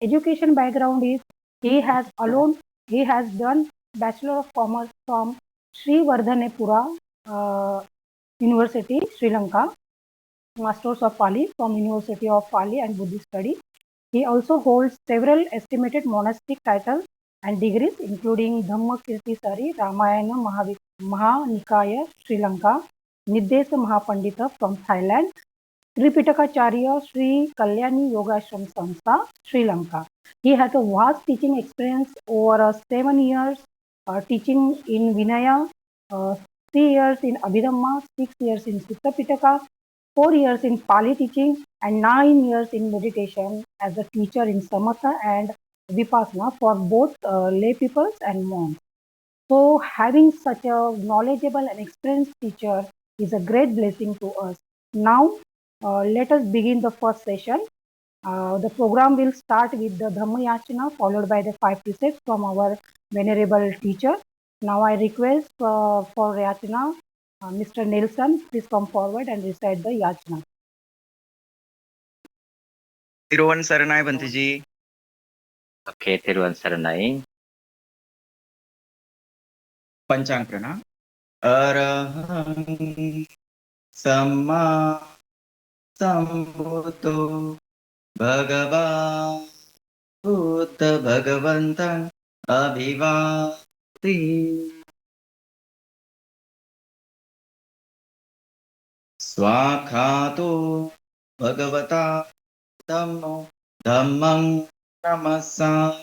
education background is he has done Bachelor of Commerce from Sri Vardhanepura University, Sri Lanka, Masters of Pali from University of Pali and Buddhist Studies. He also holds several estimated monastic titles and degrees, including Dhammakirti Sari, Ramayana Mahanikaya, Sri Lanka, Nirdesa Mahapandita from Thailand, Tripitacharya Sri Kalyani Yogashram Samstha, Sri Lanka. He has a vast teaching experience over 7 years teaching in Vinaya, 3 years in Abhidhamma, 6 years in Sutta Pitaka, 4 years in Pali teaching, and 9 years in meditation as a teacher in Samatha and Vipassana for both lay peoples and monks. So, having such a knowledgeable and experienced teacher is a great blessing to us. Now, let us begin the first session. The program will start with the Dhamma Yachana, followed by the 5 precepts from our venerable teacher. Now, I request for Yachana, Mr. Nelson, please come forward and recite the Yachana. Thiruvan Saranai Bantiji. Okay, Thiruvan Saranai. Panchankana. Arahang Samma Sambuddho Bhagavan Buddha Bhagavantan Abhivati Swakhato Bhagavata Dhammo Dhammang Namasa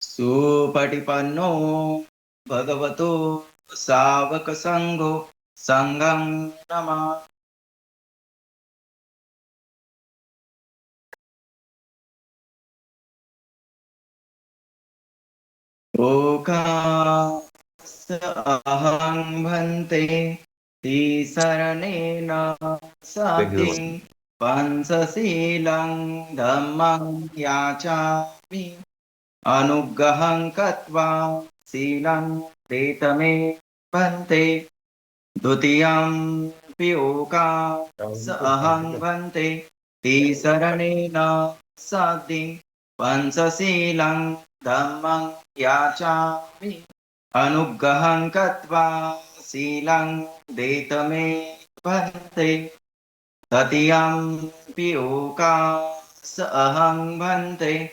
Supatipanno Bhagavato Savaka Sangho Sangham Nama Oka Ahang Bhante Tisaranena Sati Pansasilang Dhammang Yachami Anuggahang Katva Silang Tetame Bhante Dutiyam Pioka Sahang Bhante Tisaranena Sati Pansasilang Dhammang Yachami Anuggahang Katva Silang Detame Bhante Tatiyam Pioka Sahang Bhante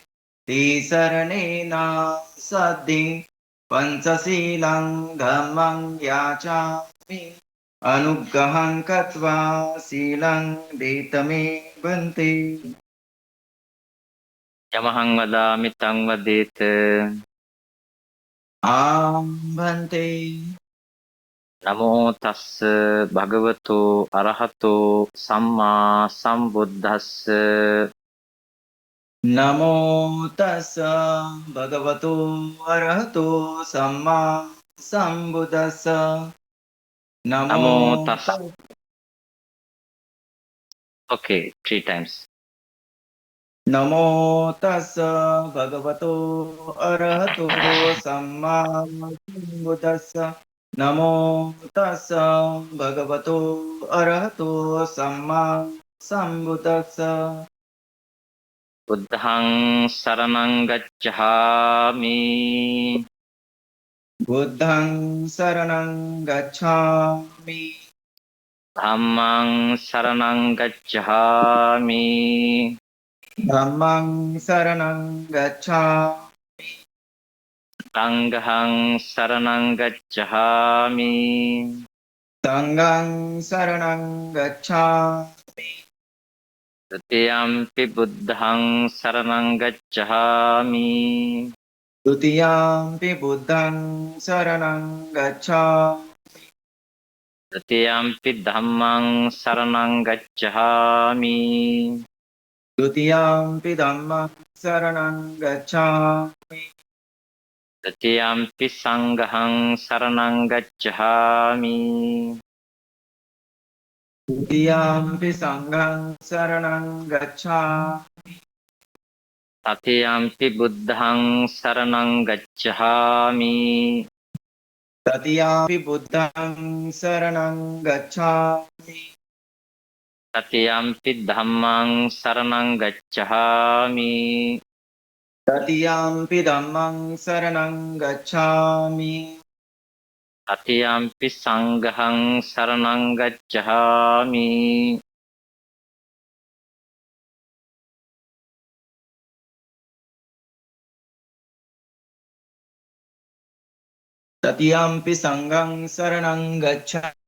Tisaranena Sati Pansasilang Dhammang Yachami Anuggahang Katva Silang Detame Bhante Yamahang vadami tang vadeta. Bhante Namo tassa bhagavato arahato samma sambuddhassa. Namo tassa bhagavato arahato samma sambuddhassa. Namo tassa. Okay, 3 times. Namo tassa bhagavato arahato samma sambuddhassa. Namo tassa bhagavato arahato samma sambuddhassa. Buddhang saranang gacchami. Buddhang saranang gacchami. Dhammang saranang gacchami. Dhammang saranang gacchami. Sanghang saranang gacchami. Sanghang saranang gacchami. Tutiyampi buddhang saranang gacchami. Tutiyampi buddhang saranang gacchami. Tutiyampi dhammang saranang gacchami. Tutiyampi dhammang saranang gacchami. Tutiyampi sanghang saranang gacchami. Tutiyampi sanghang saranang gacchami. Tatiyampi buddhang saranang gacchami. Tatiyampi buddhang saranang gacchami. Tatiyampi dhammang saranang gacchami. Tatiyampi dhammang saranang gacchami. Tatiyampi sanghang saranang gacchami. Tatiyampi sanghang saranang gacchami.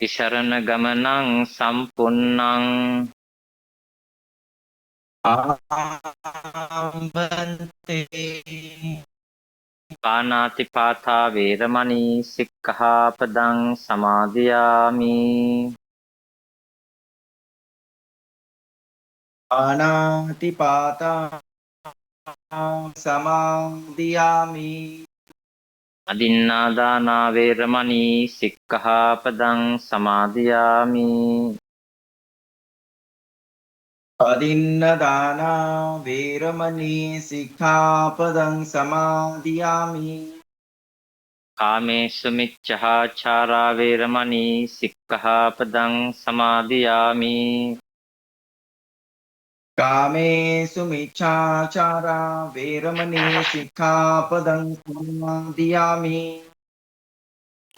Tisarana gamanang sampunnang. Ambante. Panatipata veramani sikkahapadang samadhiyami. Anatipata samadhiyami. Adinnādāna veramani sikkahapadang samadhiyami. Adinnadana veramani sikkhapadang samadhiyami. Kāmesu miccahāchārā veramani sikkahapadang samadhiyami. Kamesu miccāchārā veramani sikkhapadang samadhiyami.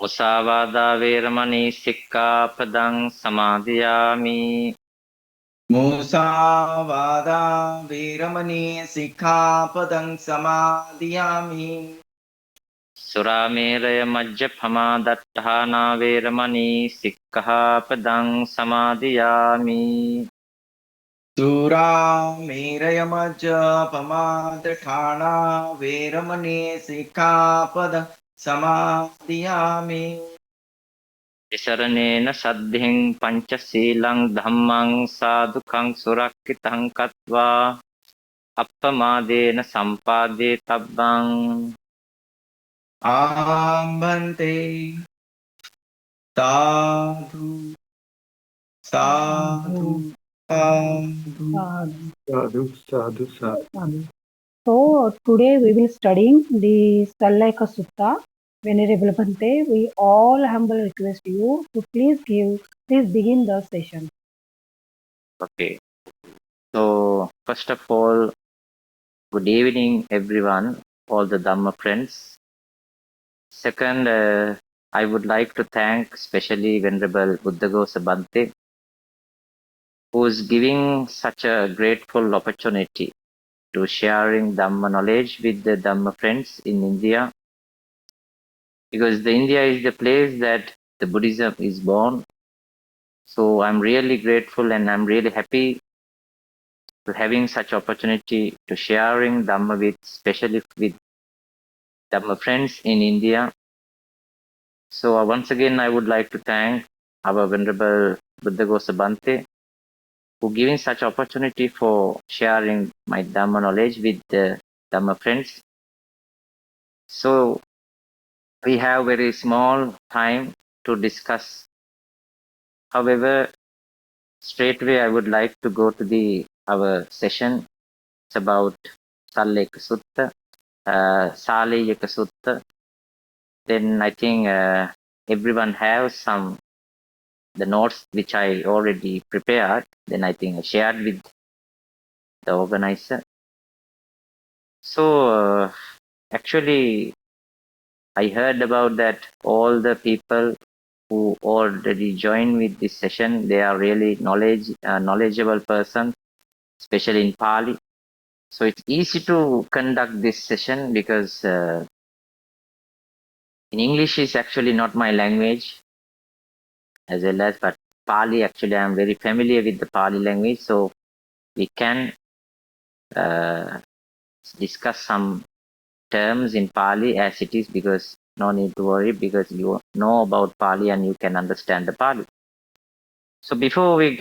Musāvādā veramani sikkahapadang samadhiyami. Musāvādā veramani sikkhapadang samadhiyami. Surāmeraya majjaphamādaṭṭhānā veramani sikkahapadang samadhiyami. Sura merayamajja pamadhathana veramani sikkhapada samadhiyami. Tisaranena saddhiṃ pañcasīlaṃ dhammang sādhukaṃ surakkitaṃ katva appamādena sampādye tabbang. Ambante sadhu sadhu sadhu. Sadhu. Sadhu, sadhu. Sadhu. So today we will studying the Saleyyaka Sutta. Venerable Bhante, we all humble request you to please begin the session. Okay. So first of all, good evening everyone, all the Dhamma friends. Second, I would like to thank especially Venerable Buddhaghosa Bhante, who is giving such a grateful opportunity to sharing Dhamma knowledge with the Dhamma friends in India, because the India is the place that the Buddhism is born. So I'm really grateful and I'm really happy to having such opportunity to sharing Dhamma with, especially with Dhamma friends in India. So once again, I would like to thank our Venerable Buddhaghosa Bhante for giving such opportunity for sharing my Dhamma knowledge with the Dhamma friends. So we have very small time to discuss. However, straightway I would like to go to our session. It's about Saleyyaka Sutta, Saleyyaka Sutta. Then I think everyone has the notes which I already prepared. Then I think I shared with the organizer. So actually, I heard about that all the people who already joined with this session, they are really knowledgeable persons, especially in Pali. So it's easy to conduct this session because in English is actually not my language as well as, but Pali actually I'm very familiar with the Pali language, so we can discuss some terms in Pali as it is, because no need to worry, because you know about Pali and you can understand the Pali. So before we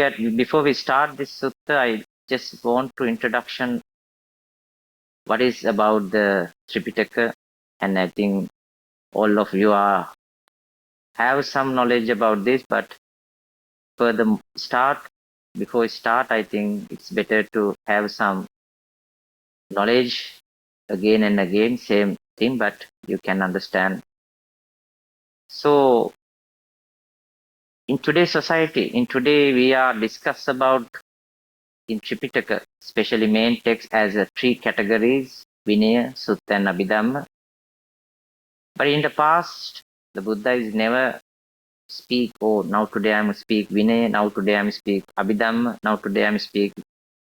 start this sutta, I just want to introduction what is about the Tripitaka, and I think all of you have some knowledge about this, but before we start, I think it's better to have some knowledge again and again, same thing, but you can understand. So in today's society, in today we are discuss about in Tripitaka, especially main text as three categories, Vinaya, Sutta and Abhidhamma. But in the past, the Buddha is never speak, oh, now today I am speak Vinaya, now today I am speak Abhidhamma, now today I am speak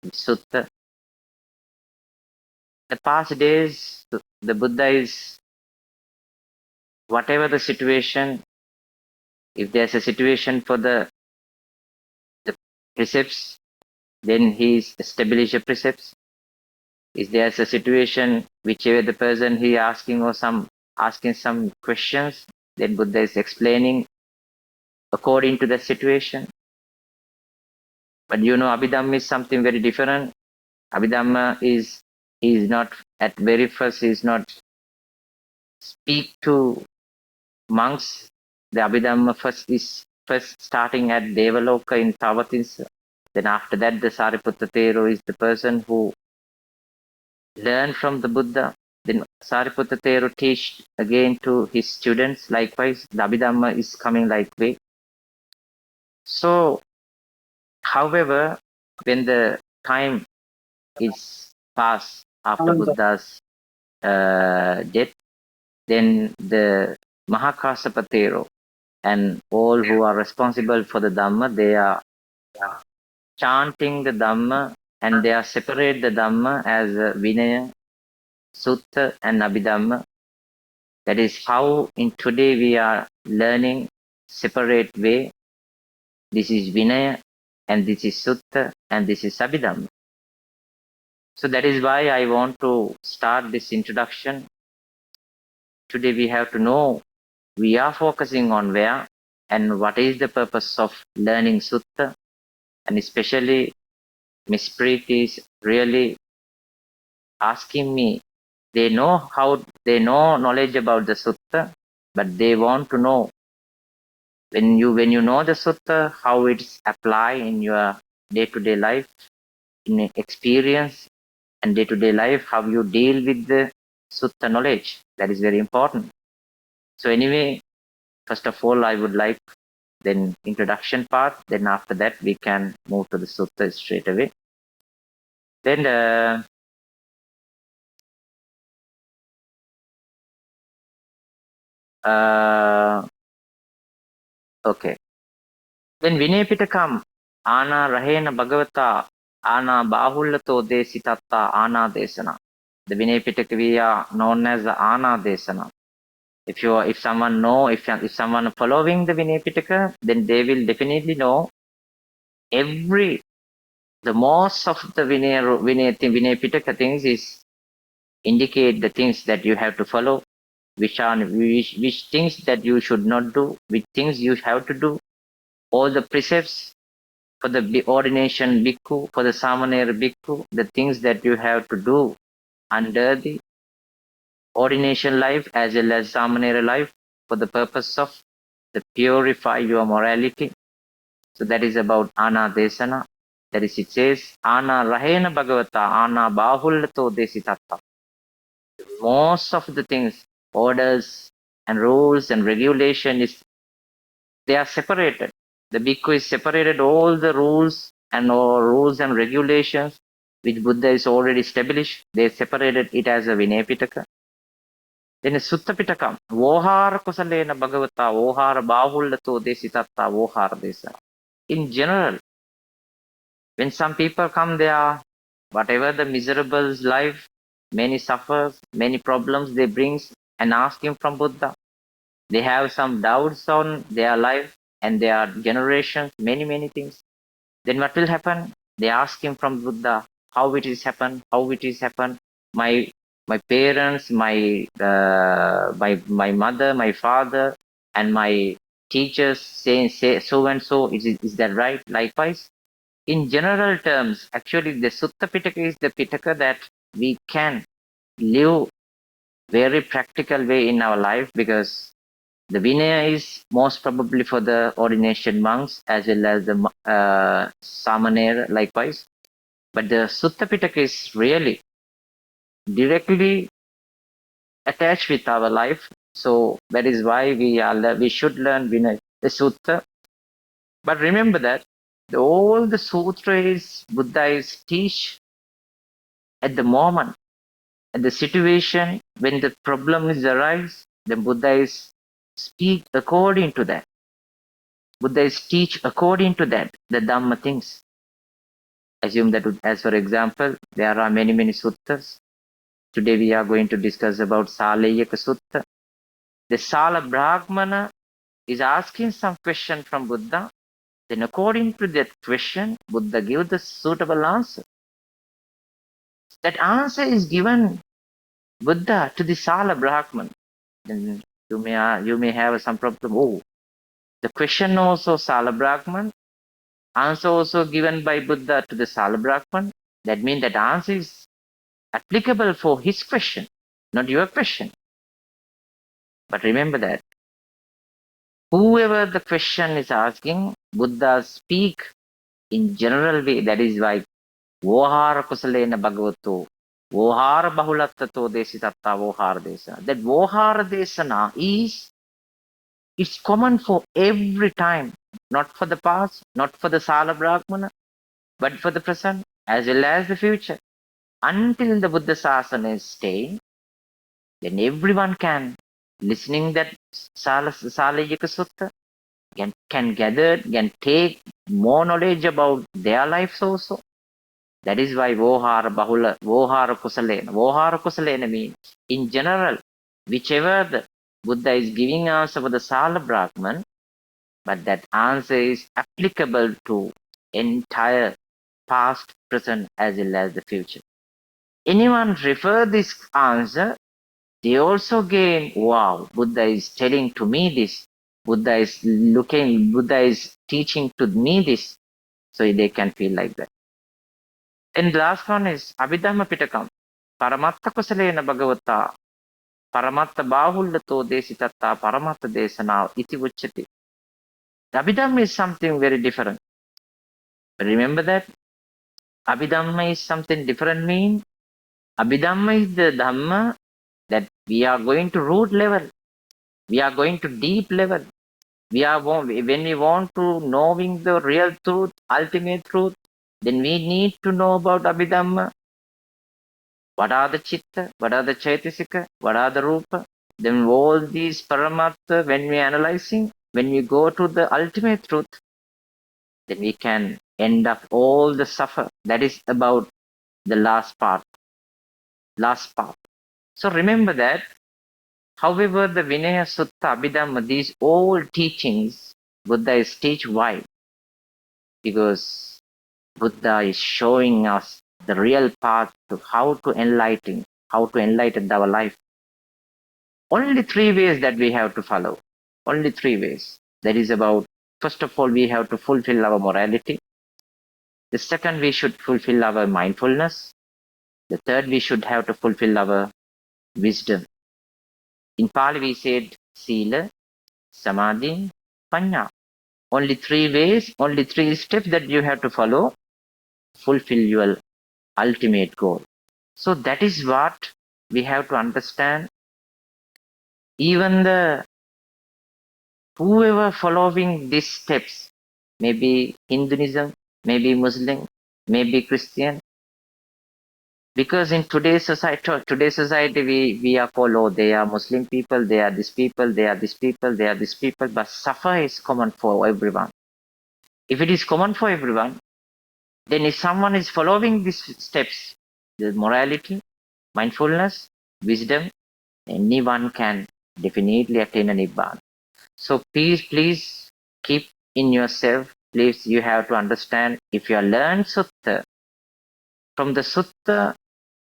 Sutta. The past days, the Buddha is, whatever the situation, if there's a situation for the precepts, then he is establish a precepts. If there's a situation, whichever the person he asking or asking some questions, then Buddha is explaining according to the situation. But Abhidhamma is something very different. Abhidhamma is not at very first, he is not speak to monks. The Abhidhamma first starting at Devaloka in Tavatinsa. Then after that, the Sariputta Thero is the person who learned from the Buddha. Then Sariputta Thero teach again to his students. Likewise, the Abhidhamma is coming like way. So, however, when the time is passed after Buddha's death, then the Mahakassapa Thero and all who are responsible for the Dhamma, they are chanting the Dhamma and they are separate the Dhamma as Vinaya, Sutta and Abhidhamma. That is how in today we are learning separate way. This is Vinaya and this is Sutta and this is Abhidhamma. So that is why I want to start this introduction. Today we have to know we are focusing on where and what is the purpose of learning Sutta, and especially Miss Preeti is really asking me. They know knowledge about the Sutta, but they want to know when you know the Sutta, how it's apply in your day-to-day life, in experience and day-to-day life, how you deal with the Sutta knowledge. That is very important. So anyway, first of all, I would like then introduction part. Then after that, we can move to the Sutta straight away. Then okay. Then Vinay Pitakam, Ana Rahena Bhagavata, Ana Bahullato Desitatta, Ana Desana. The Vinay Pitaka we are known as the Ana Desana. If someone know, if someone following the Vinay Pitaka, then they will definitely know the most of the Vinay Pitaka things is indicate the things that you have to follow, which things that you should not do, which things you have to do, all the precepts for the ordination bhikkhu, for the samanera bhikkhu, the things that you have to do under the ordination life as well as samanera life for the purpose of to purify your morality. So that is about Ana Desana. That is, it says, Ana Rahena Bhagavata, Ana Bahullato Desitatta. Most of the things, orders and rules and regulation they are separated. The bhikkhu is separated all the rules and regulations which Buddha is already established. They separated it as a Vinaya Pitaka. Then a Sutta Pitaka, Vohara Kusalena Bhagavata, Vohara Bahullato Desitatta, Vohara Desa. In general, when some people come there, whatever the miserable life, many suffers, many problems they bring and asking from Buddha. They have some doubts on their life and their generations, many things. Then what will happen? They ask him from Buddha, how it is happen, how it is happen. My parents, my mother, my father, and my teachers say so and so. Is that right? Likewise, in general terms, actually the Sutta Pitaka is the Pitaka that we can live very practical way in our life, because the Vinaya is most probably for the ordination monks as well as the Samanera likewise. But the Sutta Pitaka is really directly attached with our life. So that is why we should learn Vinaya, the Sutta. But remember that all the sutras Buddha is teach at the moment, at the situation when the problem is arise, then Buddha is speak according to that. Buddha is teach according to that, the Dhamma things. Assume that as for example, there are many, many suttas. Today we are going to discuss about Saleyyaka Sutta. The Sala Brahmana is asking some question from Buddha. Then according to that question, Buddha gives the suitable answer. That answer is given Buddha to the Sala Brahman. Then you may have some problem. Oh, the question also Sala Brahman, answer also given by Buddha to the Sala Brahman. That means that answer is applicable for his question, not your question. But remember that whoever the question is asking, Buddha speak in general way. That is why Vohara Kusalena Bhagavato, Vohara Bahulattato Desitatta Vohara Desana. That Vohara Desana is it's common for every time, not for the past, not for the Sala Brahmana, but for the present as well as the future. Until the Buddha Sasana is staying, then everyone can listening that Saleyyaka Sutta can gather, can take more knowledge about their lives also. That is why Vohara Kusalena. Vohara Kusalena means, in general, whichever the Buddha is giving answer for the Sala Brahman, but that answer is applicable to entire past, present, as well as the future. Anyone refer this answer, they also gain, wow, Buddha is telling to me this. Buddha is teaching to me this. So they can feel like that. And the last one is Abhidhamma Pitakam. Paramatta Kusalena Bhagavata. Paramatta Bahullato Desitatta Paramatta Desana Iti Uchati. Abhidhamma is something very different. Remember that? Abhidhamma is something different mean. Abhidhamma is the Dhamma that we are going to root level. We are going to deep level. When we want to knowing the real truth, ultimate truth, then we need to know about Abhidhamma. What are the Chitta? What are the Chaitasika? What are the Rupa? Then all these Paramatta, when we analyzing, when we go to the ultimate truth, then we can end up all the suffer. That is about the last part. Last part. So remember that, however, the Vinaya Sutta, Abhidhamma, these all teachings, Buddha is teach why? Because Buddha is showing us the real path to how to enlighten our life. Only three ways that we have to follow. Only three ways. That is about, first of all, we have to fulfill our morality. The second, we should fulfill our mindfulness. The third, we should have to fulfill our wisdom. In Pali, we said Sila, Samadhi, Panya. Only three ways, only three steps that you have to follow, fulfill your ultimate goal. So that is what we have to understand. Even the whoever following these steps, maybe Hinduism, maybe Muslim, maybe Christian, because in today's society we are follow, they are Muslim people, they are this people, they are this people, they are this people, but suffer is common for everyone. If it is common for everyone, then if someone is following these steps, the morality, mindfulness, wisdom, anyone can definitely attain a Nibbana. So please keep in yourself, please you have to understand, if you learn Sutta, from the Sutta,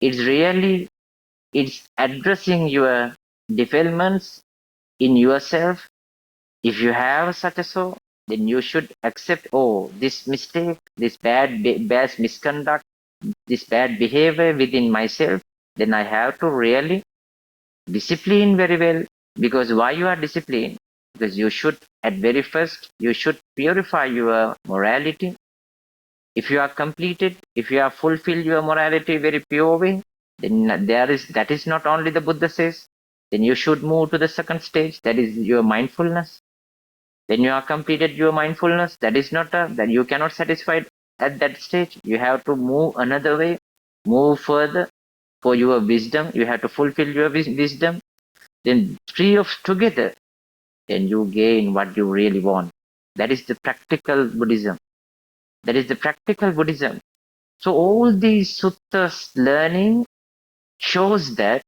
it's addressing your defilements in yourself. If you have such a so, then you should accept, oh, this mistake, this bad misconduct, this bad behavior within myself, then I have to really discipline very well. Because why you are disciplined? Because you should, at very first, you should purify your morality. If you are completed, if you have fulfilled your morality very pure way, then that is not only the Buddha says, then you should move to the second stage, that is your mindfulness. When you are completed your mindfulness, that is not that you cannot satisfy at that stage. You have to move another way, move further for your wisdom. You have to fulfill your wisdom. Then three of together, then you gain what you really want. That is the practical Buddhism. That is the practical Buddhism. So all these suttas learning shows that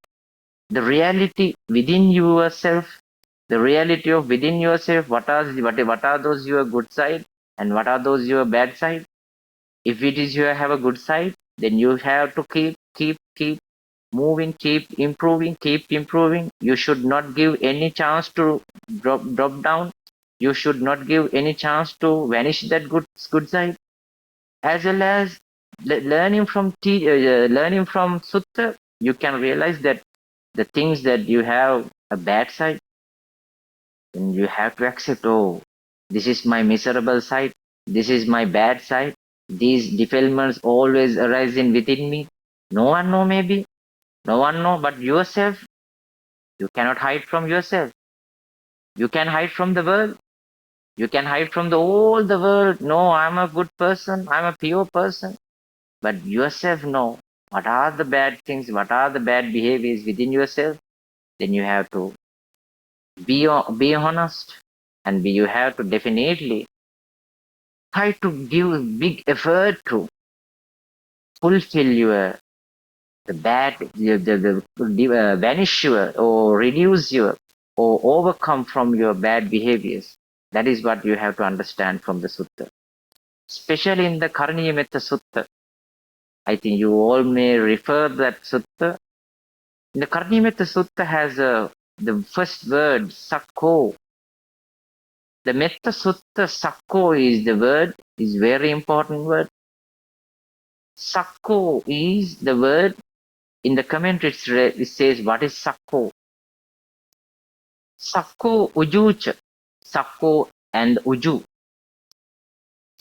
the reality within yourself, the reality of within yourself, what are those your good side and what are those your bad side. If it is you have a good side, then you have to keep moving, keep improving. You should not give any chance to drop down. You should not give any chance to vanish that good side. As well as learning from sutta, you can realize that the things that you have a bad side, then you have to accept, oh, this is my miserable side, this is my bad side, these defilements always arising within me. No one know, maybe no one know but yourself. You cannot hide from yourself. You can hide from the world. You can hide from the all the world. No, I'm a good person, I'm a pure person. But yourself know what are the bad things, what are the bad behaviors within yourself. Then you have to be honest, and you have to definitely try to give big effort to fulfill your the bad vanish your or reduce your or overcome from your bad behaviors. That is what you have to understand from the sutta, especially in the Karniyametta Sutta. I think you all may refer that sutta. The Karniyametta Sutta has the first word sakko. The Metta Sutta, sakko is the word, is very important word. Sakko is the word. In the commentary it says, what is sakko? Sakko ujucha. Sakko and uju.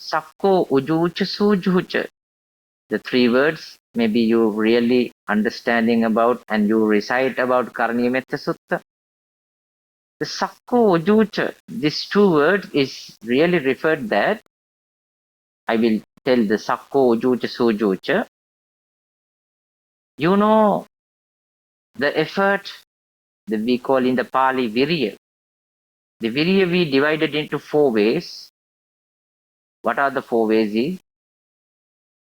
Sakko ujucha sujucha. The three words maybe you really understanding about and you recite about Karniyametta Sutta. The sakko ujucha, these two words is really referred that I will tell the sakko ujucha sujucha. You know the effort that we call in the Pali virya. The virya we divided into four ways. What are the four ways is?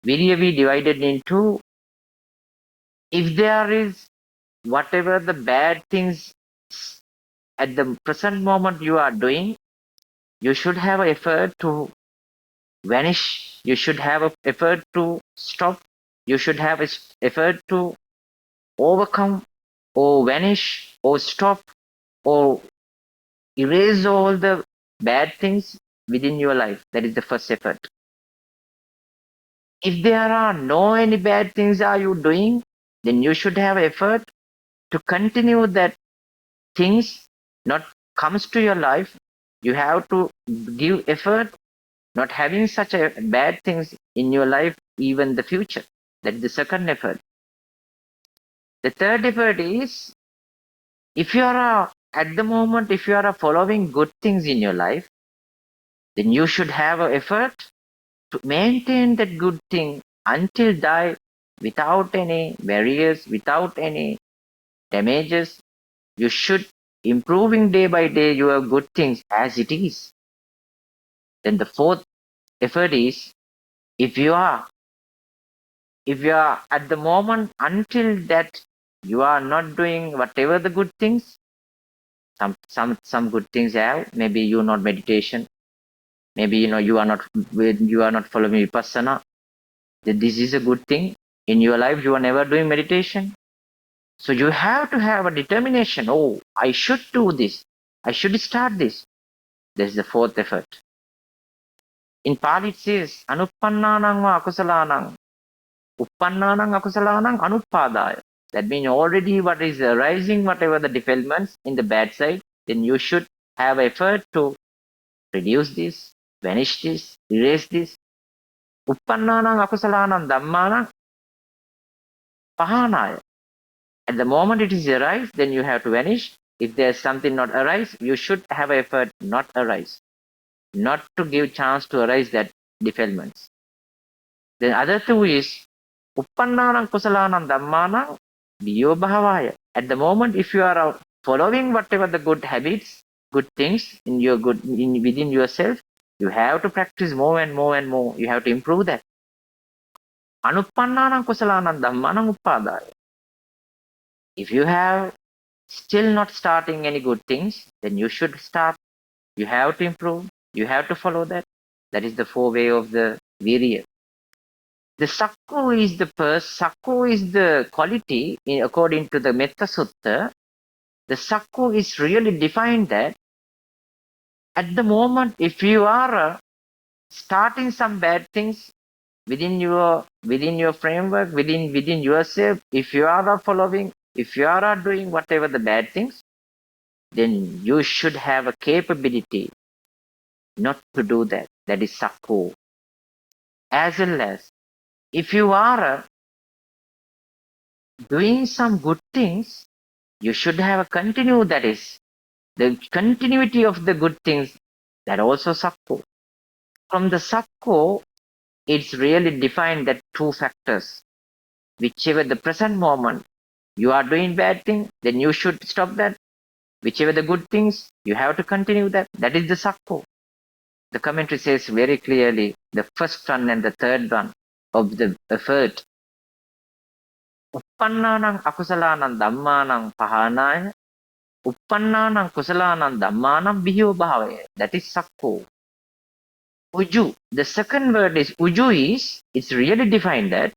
Virya we divided into, if there is whatever the bad things at the present moment you are doing, you should have an effort to vanish. You should have an effort to stop. You should have an effort to overcome or vanish or stop or erase all the bad things within your life. That is the first effort. If there are no any bad things are you doing, then you should have effort to continue that things not comes to your life. You have to give effort not having such a bad things in your life, even the future. That is the second effort. The third effort is, if you are at the moment, if you are following good things in your life, then you should have an effort to maintain that good thing until die without any barriers, without any damages. You should improving day by day your good things as it is. Then the fourth effort is, if you are at the moment until that you are not doing whatever the good things, some good things have, maybe you not meditation, maybe you are not following vipassana. This is a good thing. In your life you are never doing meditation, so you have to have a determination. Oh, I should do this, I should start this. This is the fourth effort. In Pali it says, anuppannānaṁ va akusalānaṁ, uppannānaṁ akusalānaṁ anuppadāya. That means already what is arising, whatever the defilements in the bad side, then you should have effort to reduce this, vanish this, erase this. Uppannānaṁ akusalānaṁ dhammānaṁ pahānāya. At the moment it is arise, then you have to vanish. If there's something not arise, you should have effort not arise. not to give chance to arise that defilements. The other two is uppannānaṁ kusalānaṁ dhammānaṁ viyo bhavāya. At the moment, if you are following whatever the good habits, good things in your within yourself, you have to practice more and more and more. You have to improve that. Anuppannānaṁ kusalānaṁ dhammānaṁ uppadāya. If you have still not starting any good things, then you should start. You have to improve. You have to follow that. That is the four way of the virya. The sakku is the quality according to the Metta Sutta. The sakku is really defined that at the moment, if you are starting some bad things within your framework, within yourself, if you are following, if you are doing whatever the bad things, then you should have a capability not to do that. That is sakku. As well as if you are doing some good things, you should have a continue, that is the continuity of the good things, that also sakku. From the sakku, it's really defined that two factors. Whichever the present moment you are doing bad thing, then you should stop that. Whichever the good things, you have to continue that. That is the sakku. The commentary says very clearly the first one and the third one of the effort. Uppannānaṁ akusalānaṁ dhammānaṁ pahānāya, uppannānaṁ kusalānaṁ dhammānaṁ viyo bhavaya. That is sakku. Uju. The second word is uju is, it's really defined that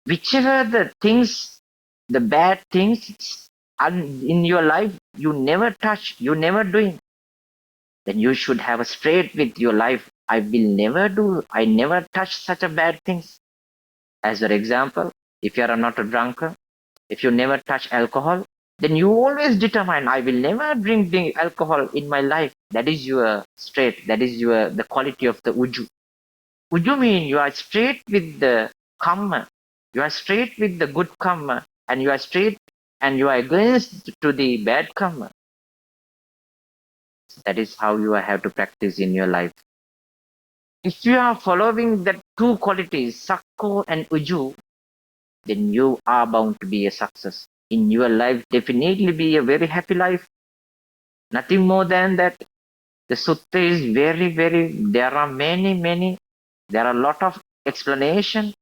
whichever the things, the bad things in your life, you never touch, you never doing, then you should have a straight with your life. I never touch such a bad things. As an example, if you are not a drunkard, if you never touch alcohol, then you always determine, I will never drink alcohol in my life. That is your straight, that is the quality of the uju. Uju means you are straight with the karma, you are straight with the good karma, and you are straight and you are against to the bad karma. That is how you have to practice in your life. If you are following the two qualities, sakko and uju, then you are bound to be a success in your life. Definitely be a very happy life. Nothing more than that. The sutta is very, there are many, there are a lot of explanation,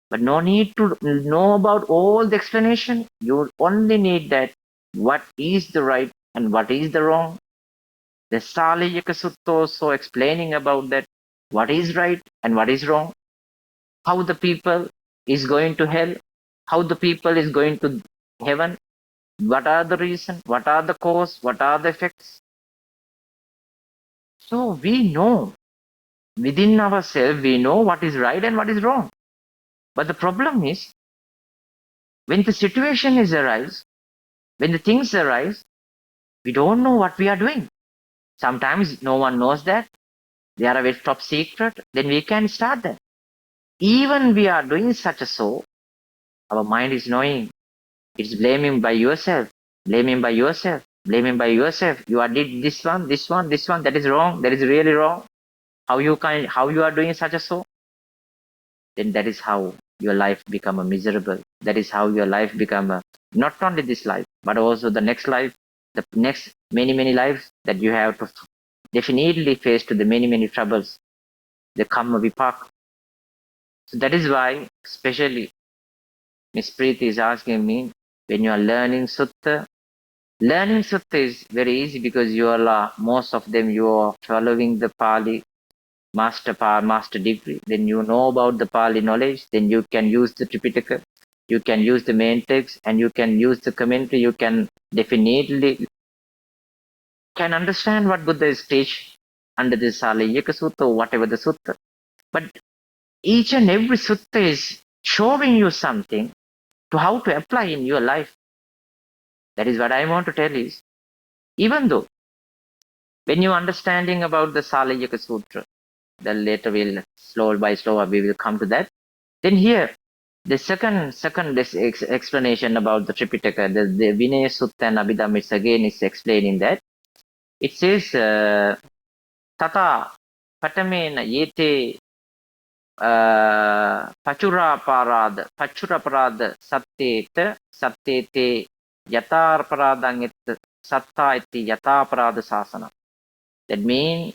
but no need to know about all the explanation. You only need that what is the right and what is the wrong. The Saleyyaka Sutta also explaining about that, what is right and what is wrong, how the people is going to hell, how the people is going to heaven, what are the reason, what are the cause, what are the effects. So we know within ourselves, we know what is right and what is wrong. But the problem is, when the situation is arise, when the things arise, we don't know what we are doing. Sometimes no one knows that. They are a very top secret. Then we can start that. Even we are doing such a so, our mind is knowing. It's blaming by yourself, blaming by yourself, blaming by yourself. You are did this one, that is wrong, that is really wrong. How you are doing such a so? Then that is how your life become a miserable. That is how your life become a, not only this life, but also the next life, the next many lives that you have to definitely face to the many troubles. The karma vipak. So that is why, especially, Miss Preeti is asking me, when you are learning sutta is very easy because you are most of them you are following the Pali master degree. Then you know about the Pali knowledge. Then you can use the Tripitaka, you can use the main text, and you can use the commentary. You can definitely can understand what Buddha is teach under the Saleyyaka Sutta or whatever the sutta. But each and every sutta is showing you something to how to apply in your life. That is what I want to tell is, even though when you're understanding about the Saleyyaka Sutra, then later we'll slow by slow we will come to that. Then here, the second this explanation about the Tripitaka, the Vinaya Sutta and Abhidhamma is again is explaining that It says, Tata Patamena Yete Pachuraparada Sattete Yatarparadang Satta iti Yataparada Sasana. That means,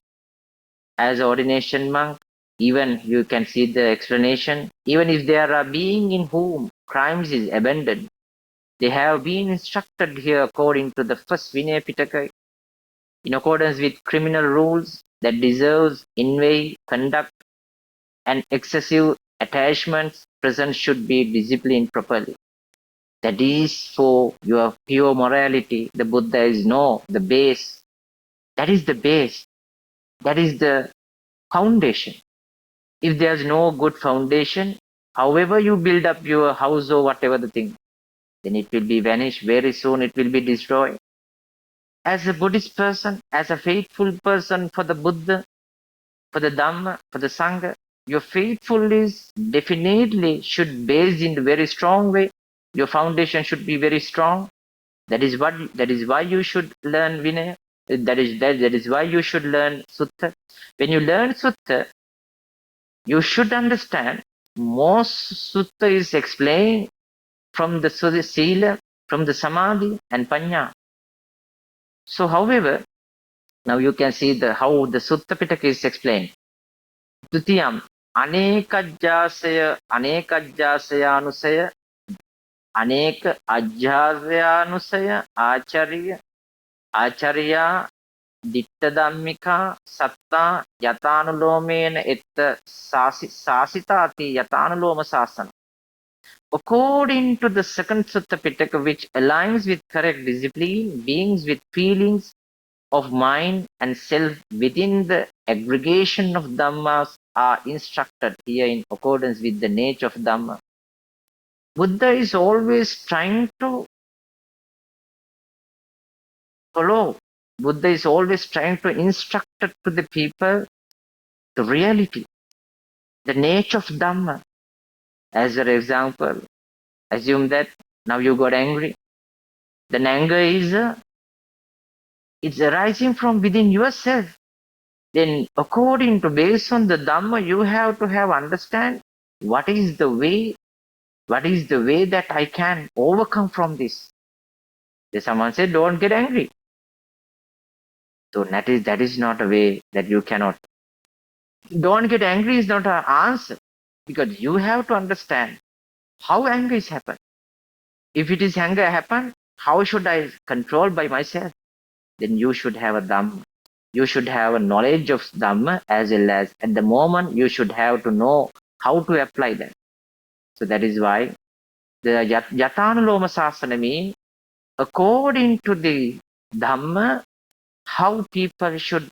as ordination monk, even you can see the explanation, even if there are being in whom crimes is abandoned, they have been instructed here according to the first Vinaya Pitaka, in accordance with criminal rules that deserves envy, conduct, and excessive attachments present should be disciplined properly. That is for your pure morality. The Buddha is the base. That is the base. That is the foundation. If there's no good foundation, however you build up your house or whatever the thing, then it will be vanished very soon, it will be destroyed. As a Buddhist person, as a faithful person for the Buddha, for the Dhamma, for the Sangha, your faithfulness definitely should based in a very strong way. Your foundation should be very strong. That is why you should learn Vinaya. That is why you should learn Sutta. When you learn Sutta, you should understand most Sutta is explained from the Sila, from the Samadhi and Panya. So, however, now you can see how the Sutta Pitaka is explained. Tutiyam anekajjasayanusaya aneka ajjasayanusaya acharya ditta dhammika satta yatanulomena etta sasitati yatanuloma sasana. According to the second Sutta Pitaka, which aligns with correct discipline, beings with feelings of mind and self within the aggregation of Dhammas are instructed here in accordance with the nature of Dhamma. Buddha is always trying to follow. Buddha is always trying to instruct to the people the reality, the nature of Dhamma. As an example, assume that now you got angry. Then anger is it's arising from within yourself. Then according to based on the Dhamma, you have to have understand what is the way that I can overcome from this. Then someone said, don't get angry. So that is not a way that you cannot. Don't get angry is not an answer, because you have to understand how anger is happen. If it is anger happen, how should I control by myself? Then you should have a Dhamma. You should have a knowledge of Dhamma, as well as at the moment you should have to know how to apply that. So that is why the Yatanuloma Sasana means according to the Dhamma, how people should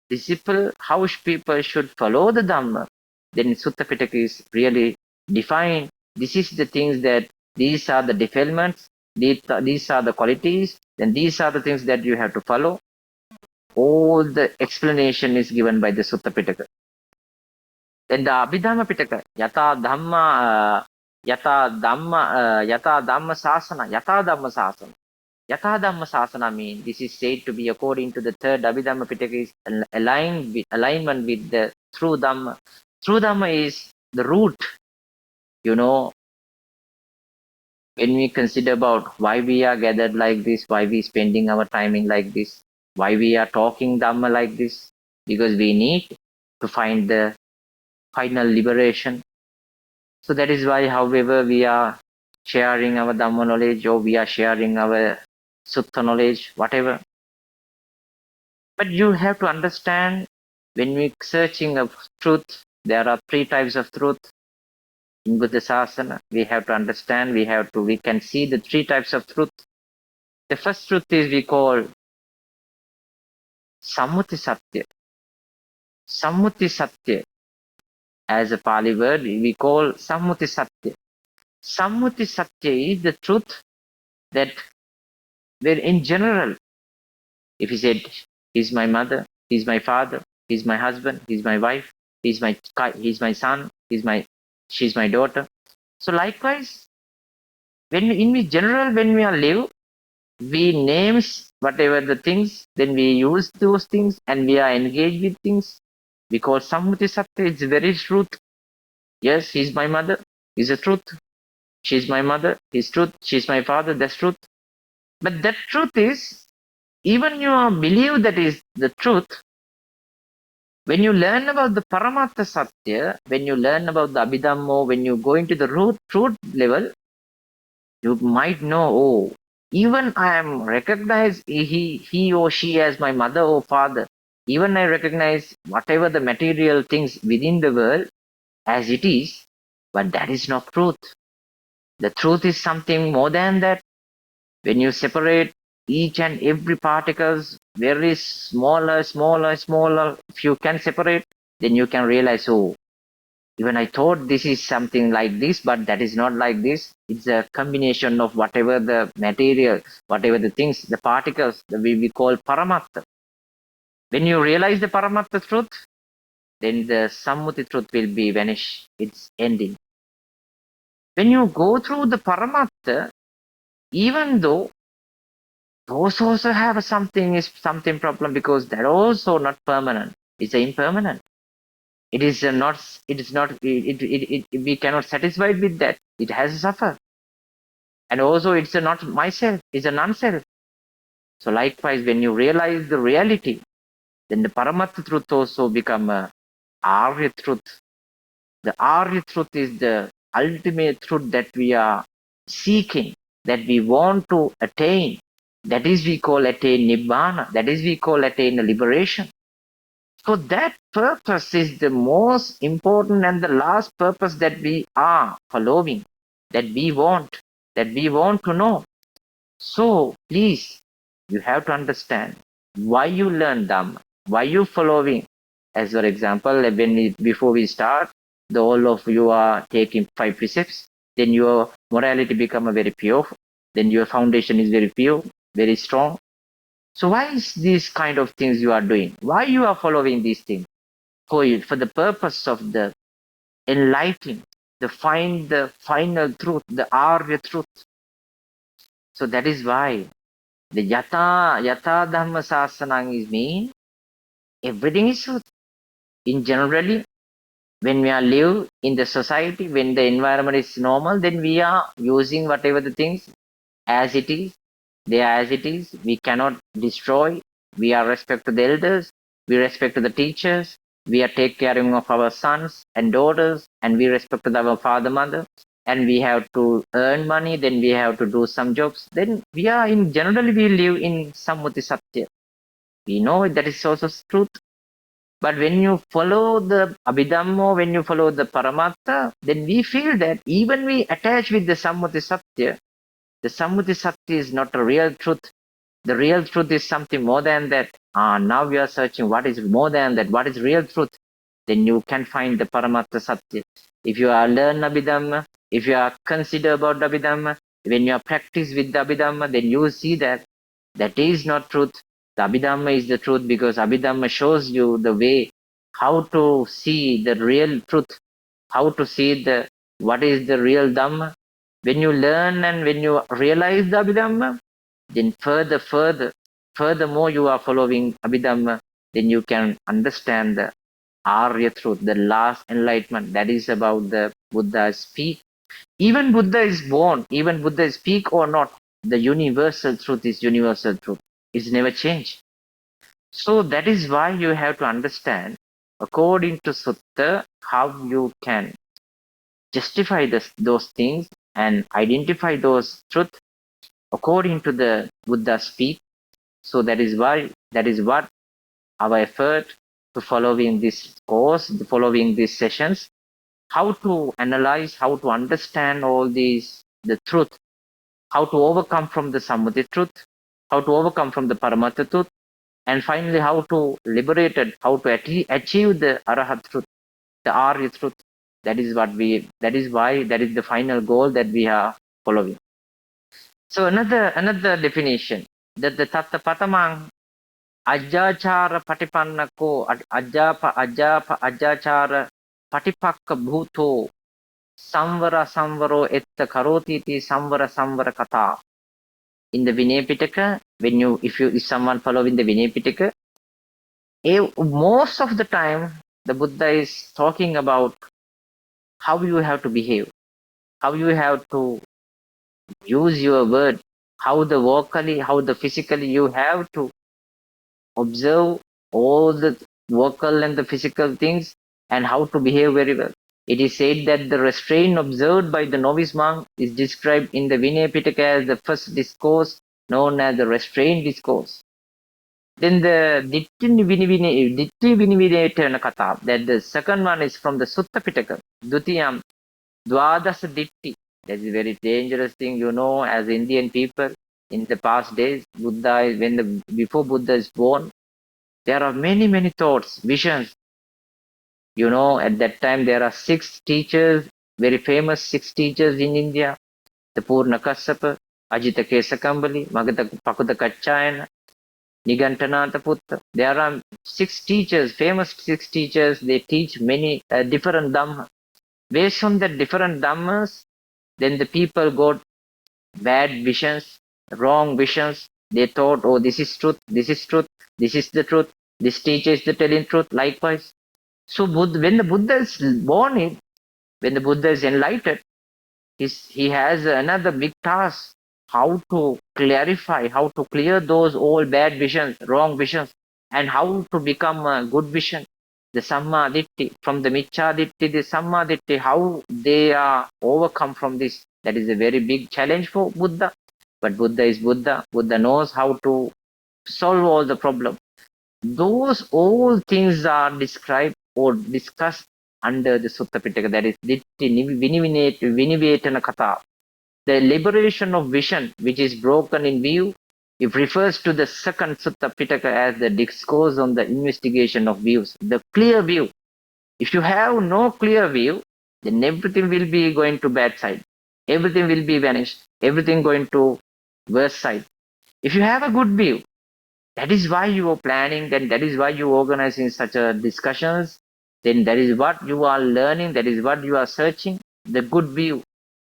disciple, how people should follow the Dhamma. Then Sutta Pitaka is really defined. This is the things that these are the defilements, these are the qualities, and these are the things that you have to follow. All the explanation is given by the Sutta Pitaka. Then the Abhidhamma Pitaka, Yata Dhamma Sasana. Yata Dhamma Sasana means this is said to be according to the third Abhidhamma Pitaka is alignment with the true Dhamma. True Dhamma is the root. You know, when we consider about why we are gathered like this, why we spending our timing like this, why we are talking Dhamma like this, because we need to find the final liberation. So that is why, however, we are sharing our Dhamma knowledge, or we are sharing our Sutta knowledge, whatever. But you have to understand, when we searching of truth, there are three types of truth. In Buddha Sasana, we have to understand, we can see the three types of truth. The first truth is we call Sammuti Satya. Sammuti Satya. As a Pali word, we call Sammuti Satya. Sammuti Satya is the truth that, where in general, if he said, he's my mother, he's my father, he's my husband, he's my wife, he's my son, she's my daughter. So likewise, when we are live, we names whatever the things, then we use those things and we are engaged with things. Because Sammuti Satya is very truth. Yes, he's my mother, is a truth. She's my mother, is truth. She's my father, that's truth. But that truth is, even you believe that is the truth, when you learn about the Paramatta Satya, when you learn about the Abhidhammo, when you go into the truth level, you might know, oh, even I am recognized he or she as my mother or father. Even I recognize whatever the material things within the world as it is, but that is not truth. The truth is something more than that. When you separate each and every particles very smaller, if you can separate, then you can realize, oh, even I thought this is something like this, but that is not like this. It's a combination of whatever the material, whatever the things, the particles that we call paramatta. When you realize the paramatta truth, then the sammuti truth will be vanish. It's ending. When you go through the paramatta, even though those also have something problem, because they're also not permanent. It's impermanent. It is not. It is not. We cannot satisfied with that. It has to suffer, and also it's a not myself. It's a non-self. So likewise, when you realize the reality, then the Paramatta truth also become a Arya truth. The Arya truth is the ultimate truth that we are seeking, that we want to attain. That is we call attain Nibbana. That is we call attain liberation. So that purpose is the most important and the last purpose that we are following, that we want to know. So please, you have to understand why you learn Dhamma, why you following. As for example, before we start, the all of you are taking 5 precepts, then your morality become a very pure, then your foundation is very pure, very strong. So why is these kind of things you are doing? Why you are following these things? For the purpose of the enlightening, the find the final truth, the Arya truth. So that is why the Yata Dhamma Sasanang is mean everything is truth. In generally, when we are live in the society, when the environment is normal, then we are using whatever the things as it is. They are as it is. We cannot destroy. We are respect to the elders. We respect to the teachers. We are take caring of our sons and daughters, and we respect to our father, mother. And we have to earn money. Then we have to do some jobs. Then we are in generally we live in Sammuti Satya. We know that is also truth. But when you follow the Abhidhammo, when you follow the Paramatta, then we feel that even we attach with the Sammuti Satya, the Sammuti Satya is not a real truth. The real truth is something more than that. Now we are searching what is more than that, what is real truth. Then you can find the Paramatta Satya. If you are learn Abhidhamma, if you are consider about Abhidhamma, when you are practice with the Abhidhamma, then you will see that that is not truth. The Abhidhamma is the truth, because Abhidhamma shows you the way how to see the real truth, how to see the what is the real Dhamma. When you learn and when you realize the Abhidhamma, then furthermore you are following Abhidhamma, then you can understand the Arya truth, the last enlightenment. That is about the Buddha speak. Even Buddha is born, even Buddha speak or not, the universal truth is universal truth. It's never changed. So that is why you have to understand, according to Sutta, how you can justify those things and identify those truth according to the Buddha speak. So that is what our effort to following this course, following these sessions, how to analyze, how to understand all these, the truth, how to overcome from the Sammuti truth, how to overcome from the Paramatta truth, and finally how to liberate it, how to achieve the Arahat truth, the Arya truth. That is why, that is the final goal that we are following. So another definition, that the Tatta Patamang Ajachara Patipannako Ajachara Patipakka Bhuto Samvara Samvaro Etta Karoti ti Samvara Samvara Kata. in the Vinaya Pitaka, if someone following the Vinaya Pitaka, most of the time the Buddha is talking about how you have to behave, how you have to use your word, how the vocally, how the physically you have to observe all the vocal and the physical things and how to behave very well. It is said that the restraint observed by the novice monk is described in the Vinaya Pitaka as the first discourse known as the restraint discourse. Then the Ditti Vinivinetana Kata, that the second one is from the Sutta Pitaka, Dutiyam Dwadasa Ditti. That is a very dangerous thing, as Indian people in the past days, before Buddha is born, there are many, many thoughts, visions. At that time there are 6 teachers, very famous 6 teachers in India, the Purna Kassapa, Ajita Kesakambali, Magata Pakuta Kachayana, Nigantanatha Putta. There are 6 teachers, famous 6 teachers, they teach many different Dhamma. Based on the different Dhammas, then the people got bad visions, wrong visions. They thought, oh, this is truth, this is truth, this is the truth, this teacher is the telling truth, likewise. So when the Buddha is born, when the Buddha is enlightened, he has another big task, how to clarify, how to clear those all bad visions, wrong visions, and how to become a good vision. The Samma Ditti, from the Miccha Ditti, the Samma Ditti, how they are overcome from this. That is a very big challenge for Buddha. But Buddha is Buddha. Buddha knows how to solve all the problems. Those all things are described or discussed under the Sutta Pitaka, that is Ditti Vinivetana Kata. The liberation of vision, which is broken in view, it refers to the second Sutta Pitaka as the discourse on the investigation of views, the clear view. If you have no clear view, then everything will be going to bad side. Everything will be vanished. Everything going to worse side. If you have a good view, that is why you are planning, then that is why you are organizing such a discussions, then that is what you are learning, that is what you are searching. The good view,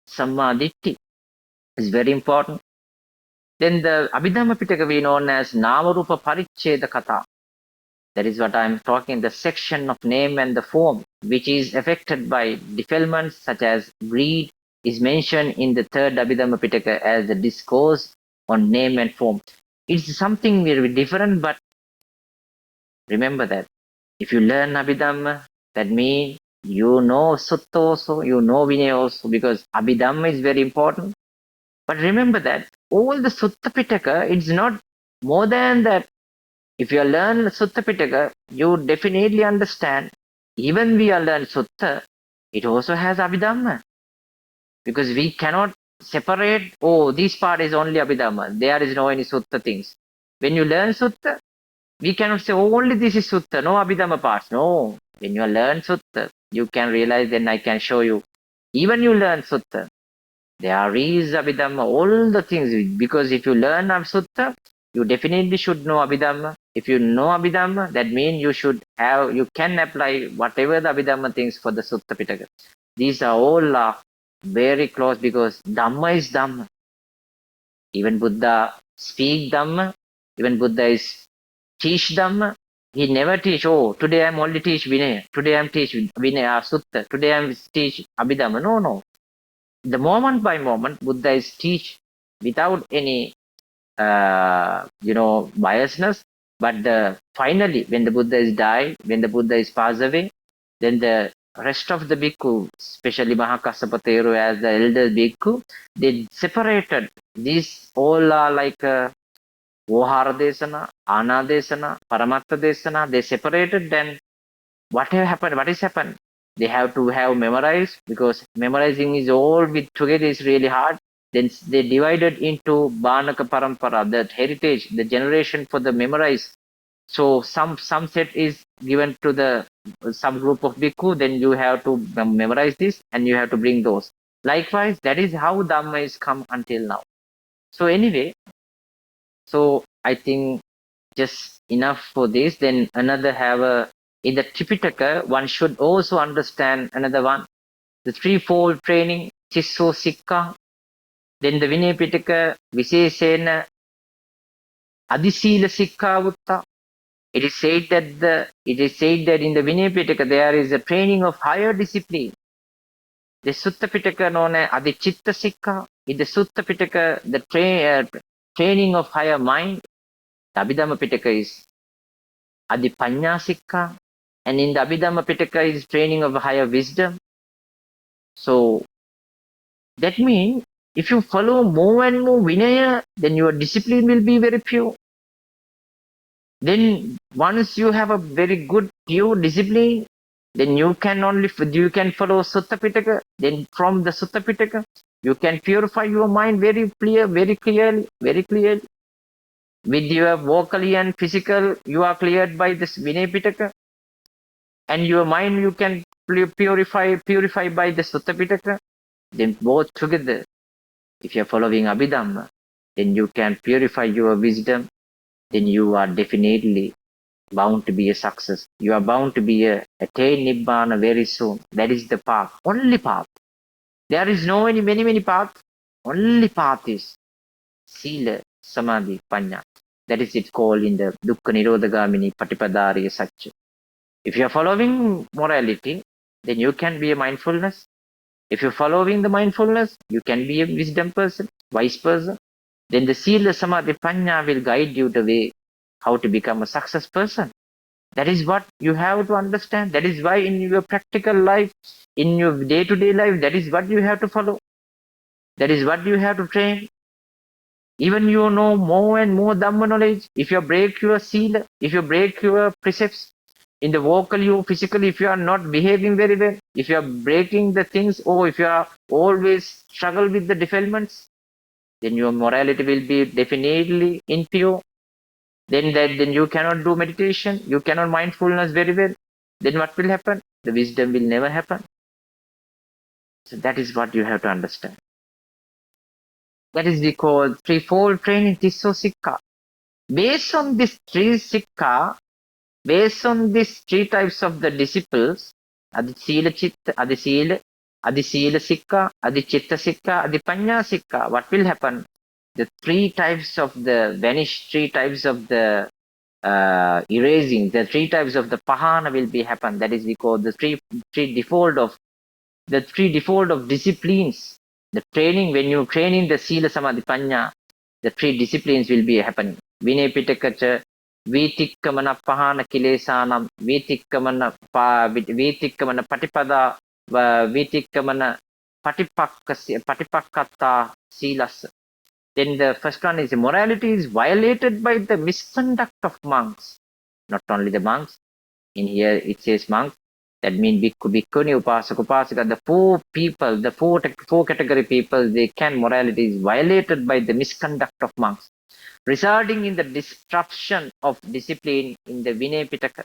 Samma Ditti, is very important. Then the Abhidhamma Pitaka we known as Namarupa Paricheda Kata. That is what I am talking, the section of name and the form, which is affected by defilements such as greed, is mentioned in the third Abhidhamma Pitaka as the discourse on name and form. It's something very different, but remember that if you learn Abhidhamma, that means you know Sutta also, you know Vinaya also, because Abhidhamma is very important. But remember that all the Sutta Pitaka, it's not more than that. If you learn Sutta Pitaka, you definitely understand. Even we learn Sutta, it also has Abhidhamma. Because we cannot separate, oh, this part is only Abhidhamma. There is no any Sutta things. When you learn Sutta, we cannot say, oh, only this is Sutta, no Abhidhamma parts. No. When you learn Sutta, you can realize, then I can show you. Even you learn Sutta, there is Abhidhamma, all the things. Because if you learn Sutta, you definitely should know Abhidhamma. If you know Abhidhamma, that means you can apply whatever the Abhidhamma things for the Sutta Pitaka. These are all very close because Dhamma is Dhamma. Even Buddha speak Dhamma. Even Buddha is teach Dhamma. He never teach, oh, today I'm only teach Vinaya. Today I'm teach Vinaya Sutta. Today I'm teach Abhidhamma. No. The moment by moment, Buddha is teach without any, biasness. But finally, when the Buddha is died, when the Buddha is passed away, then the rest of the bhikkhu, especially Mahakassapa Thero as the elder bhikkhu, they separated. These all are like Vohara Desana, Ana Desana, Paramatta Desana. They separated. Then what have happened? What is happened? They have to have memorized, because memorizing is all with together is really hard. Then they divided into Banaka Parampara, that heritage, the generation for the memorize. So some set is given to the some group of bhikkhu, then you have to memorize this and you have to bring those. Likewise, that is how Dhamma is come until now. So anyway, so I think just enough for this. Then another have a, in the Tripitaka, one should also understand another one, the threefold training, Tisso Sikka. Then the Vinaya Pitaka Visesena Adisila Sikkhavutta. It is said that in the Vinaya Pitaka there is a training of higher discipline. The Sutta Pitaka known as Adichitta Sikha. In the Sutta Pitaka, the training of higher mind. The Abhidhamma Pitaka is Adipanya Sikha. And in the Abhidhamma Pitaka is training of higher wisdom. So that means if you follow more and more Vinaya, then your discipline will be very pure. Then once you have a very good pure discipline, then you can follow Sutta Pitaka. Then from the Sutta Pitaka, you can purify your mind very clearly. With your vocally and physical, you are cleared by this Vinaya Pitaka, and your mind you can purify by the Sutta Pitaka. Then both together, if you are following Abhidhamma, then you can purify your wisdom. Then you are definitely bound to be a success. You are bound to be attain Nibbana very soon. That is the path, only path. There is no many paths. Only path is Sila, Samadhi, Panya. That is it called in the Dukkha Nirodhagamini Patipadariya Satya. If you are following morality, then you can be a mindfulness. If you're following the mindfulness, you can be a wisdom person, wise person. Then the Sila, Samadhi, Panya will guide you the way how to become a success person. That is what you have to understand. That is why in your practical life, in your day-to-day life, that is what you have to follow. That is what you have to train. Even you know more and more Dhamma knowledge. If you break your Sila, if you break your precepts, in the vocal, you physically, if you are not behaving very well, if you are breaking the things, or if you are always struggle with the defilements, then your morality will be definitely impure. Then you cannot do meditation, you cannot mindfulness very well. Then what will happen? The wisdom will never happen. So that is what you have to understand. That is we call threefold training, Tisso Sikha. Based on this three Sikha, based on these three types of the disciples, Adisila Chitta, Adisila Sikha, Adichitta Sikha, Adipanya Sikha, what will happen? The three types of the vanish, three types of the erasing, the three types of the pahana will be happen. That is we call the three default of disciplines. The training, when you train in the Sila Samadhi Panya, the three disciplines will be happening. Vinay Pitakacha, Vitikkamana Pahana Kilesanam, Vitikkamana Patipada, Vitikkamana Patipakkata Silas. Then the first one is morality is violated by the misconduct of monks. Not only the monks. In here it says monks. That means bhikkhu, bhikkhuni, upasaka, upasika. The four people, the four category people, they can morality is violated by the misconduct of monks, resulting in the disruption of discipline in the Vinaya Pitaka.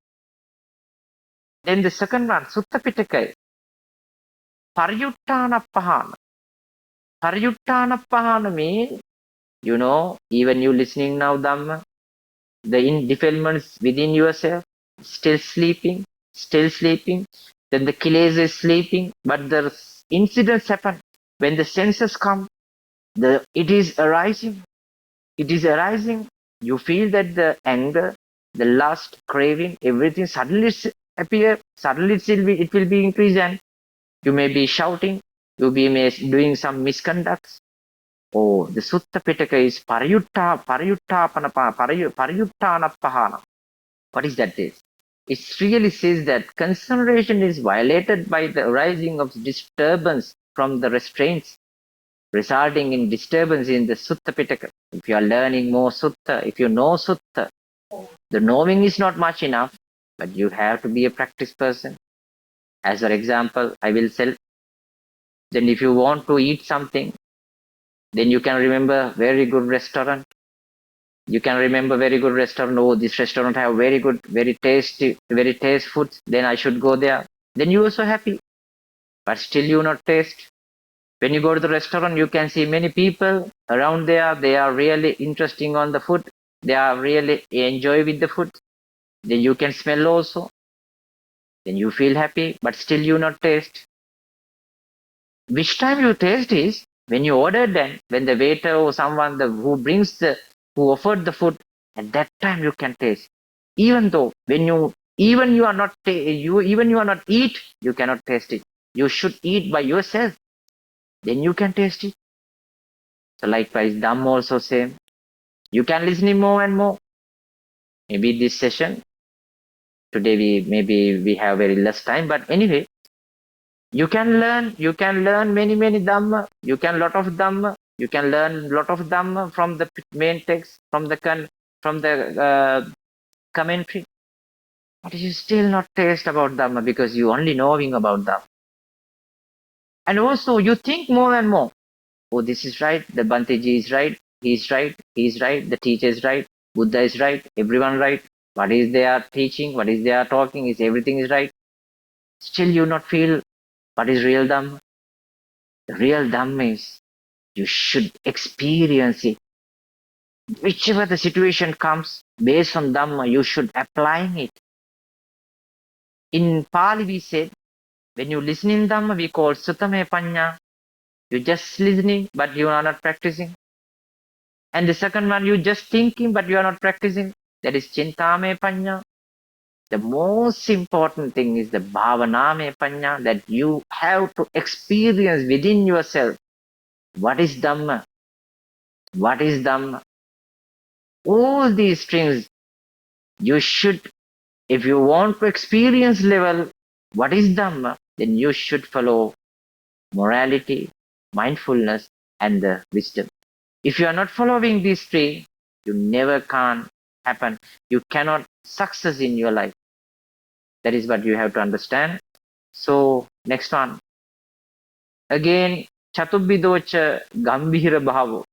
Then the second one, Sutta Pitaka, Paryuttana Pahana. Paryuttana Pahana means, you know, even you listening now Dhamma, the defilements within yourself, still sleeping, then the kilesa is sleeping, but the incidents happen. When the senses come, it is arising, you feel that the anger, the lust, craving, everything suddenly appear, suddenly it will be increased, and you may be shouting, you may be doing some misconducts. Oh, the Sutta Pitaka is Paryuttana Pahana. What is that? It really says that concentration is violated by the arising of disturbance from the restraints, resulting in disturbance in the Sutta Pitaka. If you are learning more Sutta, if you know Sutta, the knowing is not much enough, but you have to be a practice person. As an example, I will tell. Then if you want to eat something, then you can remember very good restaurant. You can remember very good restaurant. Oh, this restaurant have very good, very tasty food. Then I should go there. Then you are so happy. But still you not taste. When you go to the restaurant, you can see many people around there. They are really interesting on the food. They are really enjoy with the food. Then you can smell also. Then you feel happy, but still you not taste. Which time you taste is When you order, then when the waiter or someone who offered the food, at that time you can taste. Even though when you are not eat, you cannot taste it. You should eat by yourself, then you can taste it. So likewise, Dham also same. You can listen more and more. Maybe this session today we have very less time, but anyway, you can learn many Dhamma. You can lot of Dhamma. You can learn lot of Dhamma from the main text, from the commentary. But you still not taste about Dhamma because you only knowing about Dhamma. And also you think more and more. Oh, this is right. The Bhanteji is right. He's right. He's right. The teacher is right. Buddha is right. Everyone right. What is they are teaching? What is they are talking? Is everything is right? Still you not feel what is real Dhamma. The real Dhamma is you should experience it. Whichever the situation comes, based on Dhamma, you should apply it. In Pali, we said, when you listen in Dhamma, we call Sutta Panya. You're just listening, but you are not practicing. And the second one, you're just thinking, but you are not practicing. That is Chintame Panya. The most important thing is the Bhavaname Panya, that you have to experience within yourself. What is Dhamma? What is Dhamma? All these things you should, if you want to experience level what is Dhamma, then you should follow morality, mindfulness, and the wisdom. If you are not following these three, you never can happen. You cannot success in your life. That is what you have to understand. So next one. Again, Chatubbidocha Gambhira Bhavo.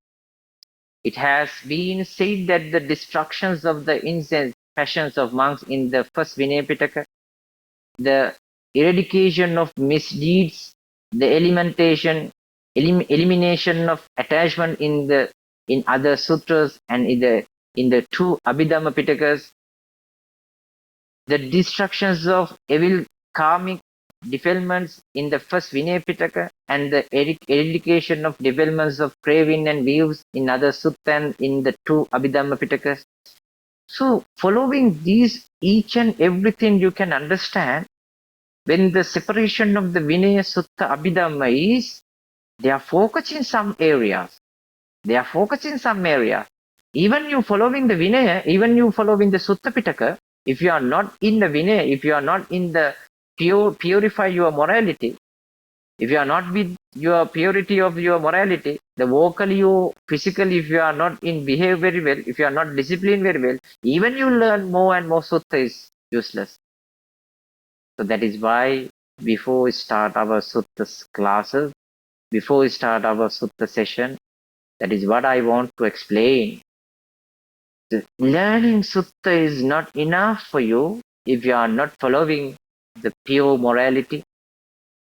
It has been said that the destructions of the incense passions of monks in the first Vinaya Pitaka, the eradication of misdeeds, the elimination of attachment in other sutras and in the two Abhidhamma Pitakas, the destructions of evil karmic defilements in the first Vinaya Pitaka, and the eradication of defilements of craving and views in other sutta and in the two Abhidhamma Pitakas. So following these, each and everything you can understand, when the separation of the Vinaya Sutta Abhidhamma is, they are focused in some areas. They are focused in some area. Even you following the Vinaya, even you following the Sutta Pitaka, if you are not in the Vinaya, if you are not in the purify your morality, if you are not with your purity of your morality, the vocally or physically, if you are not in behave very well, if you are not disciplined very well, even you learn more and more Sutta is useless. So that is why before we start our Sutta classes, before we start our Sutta session, that is what I want to explain. The learning Sutta is not enough for you if you are not following the pure morality.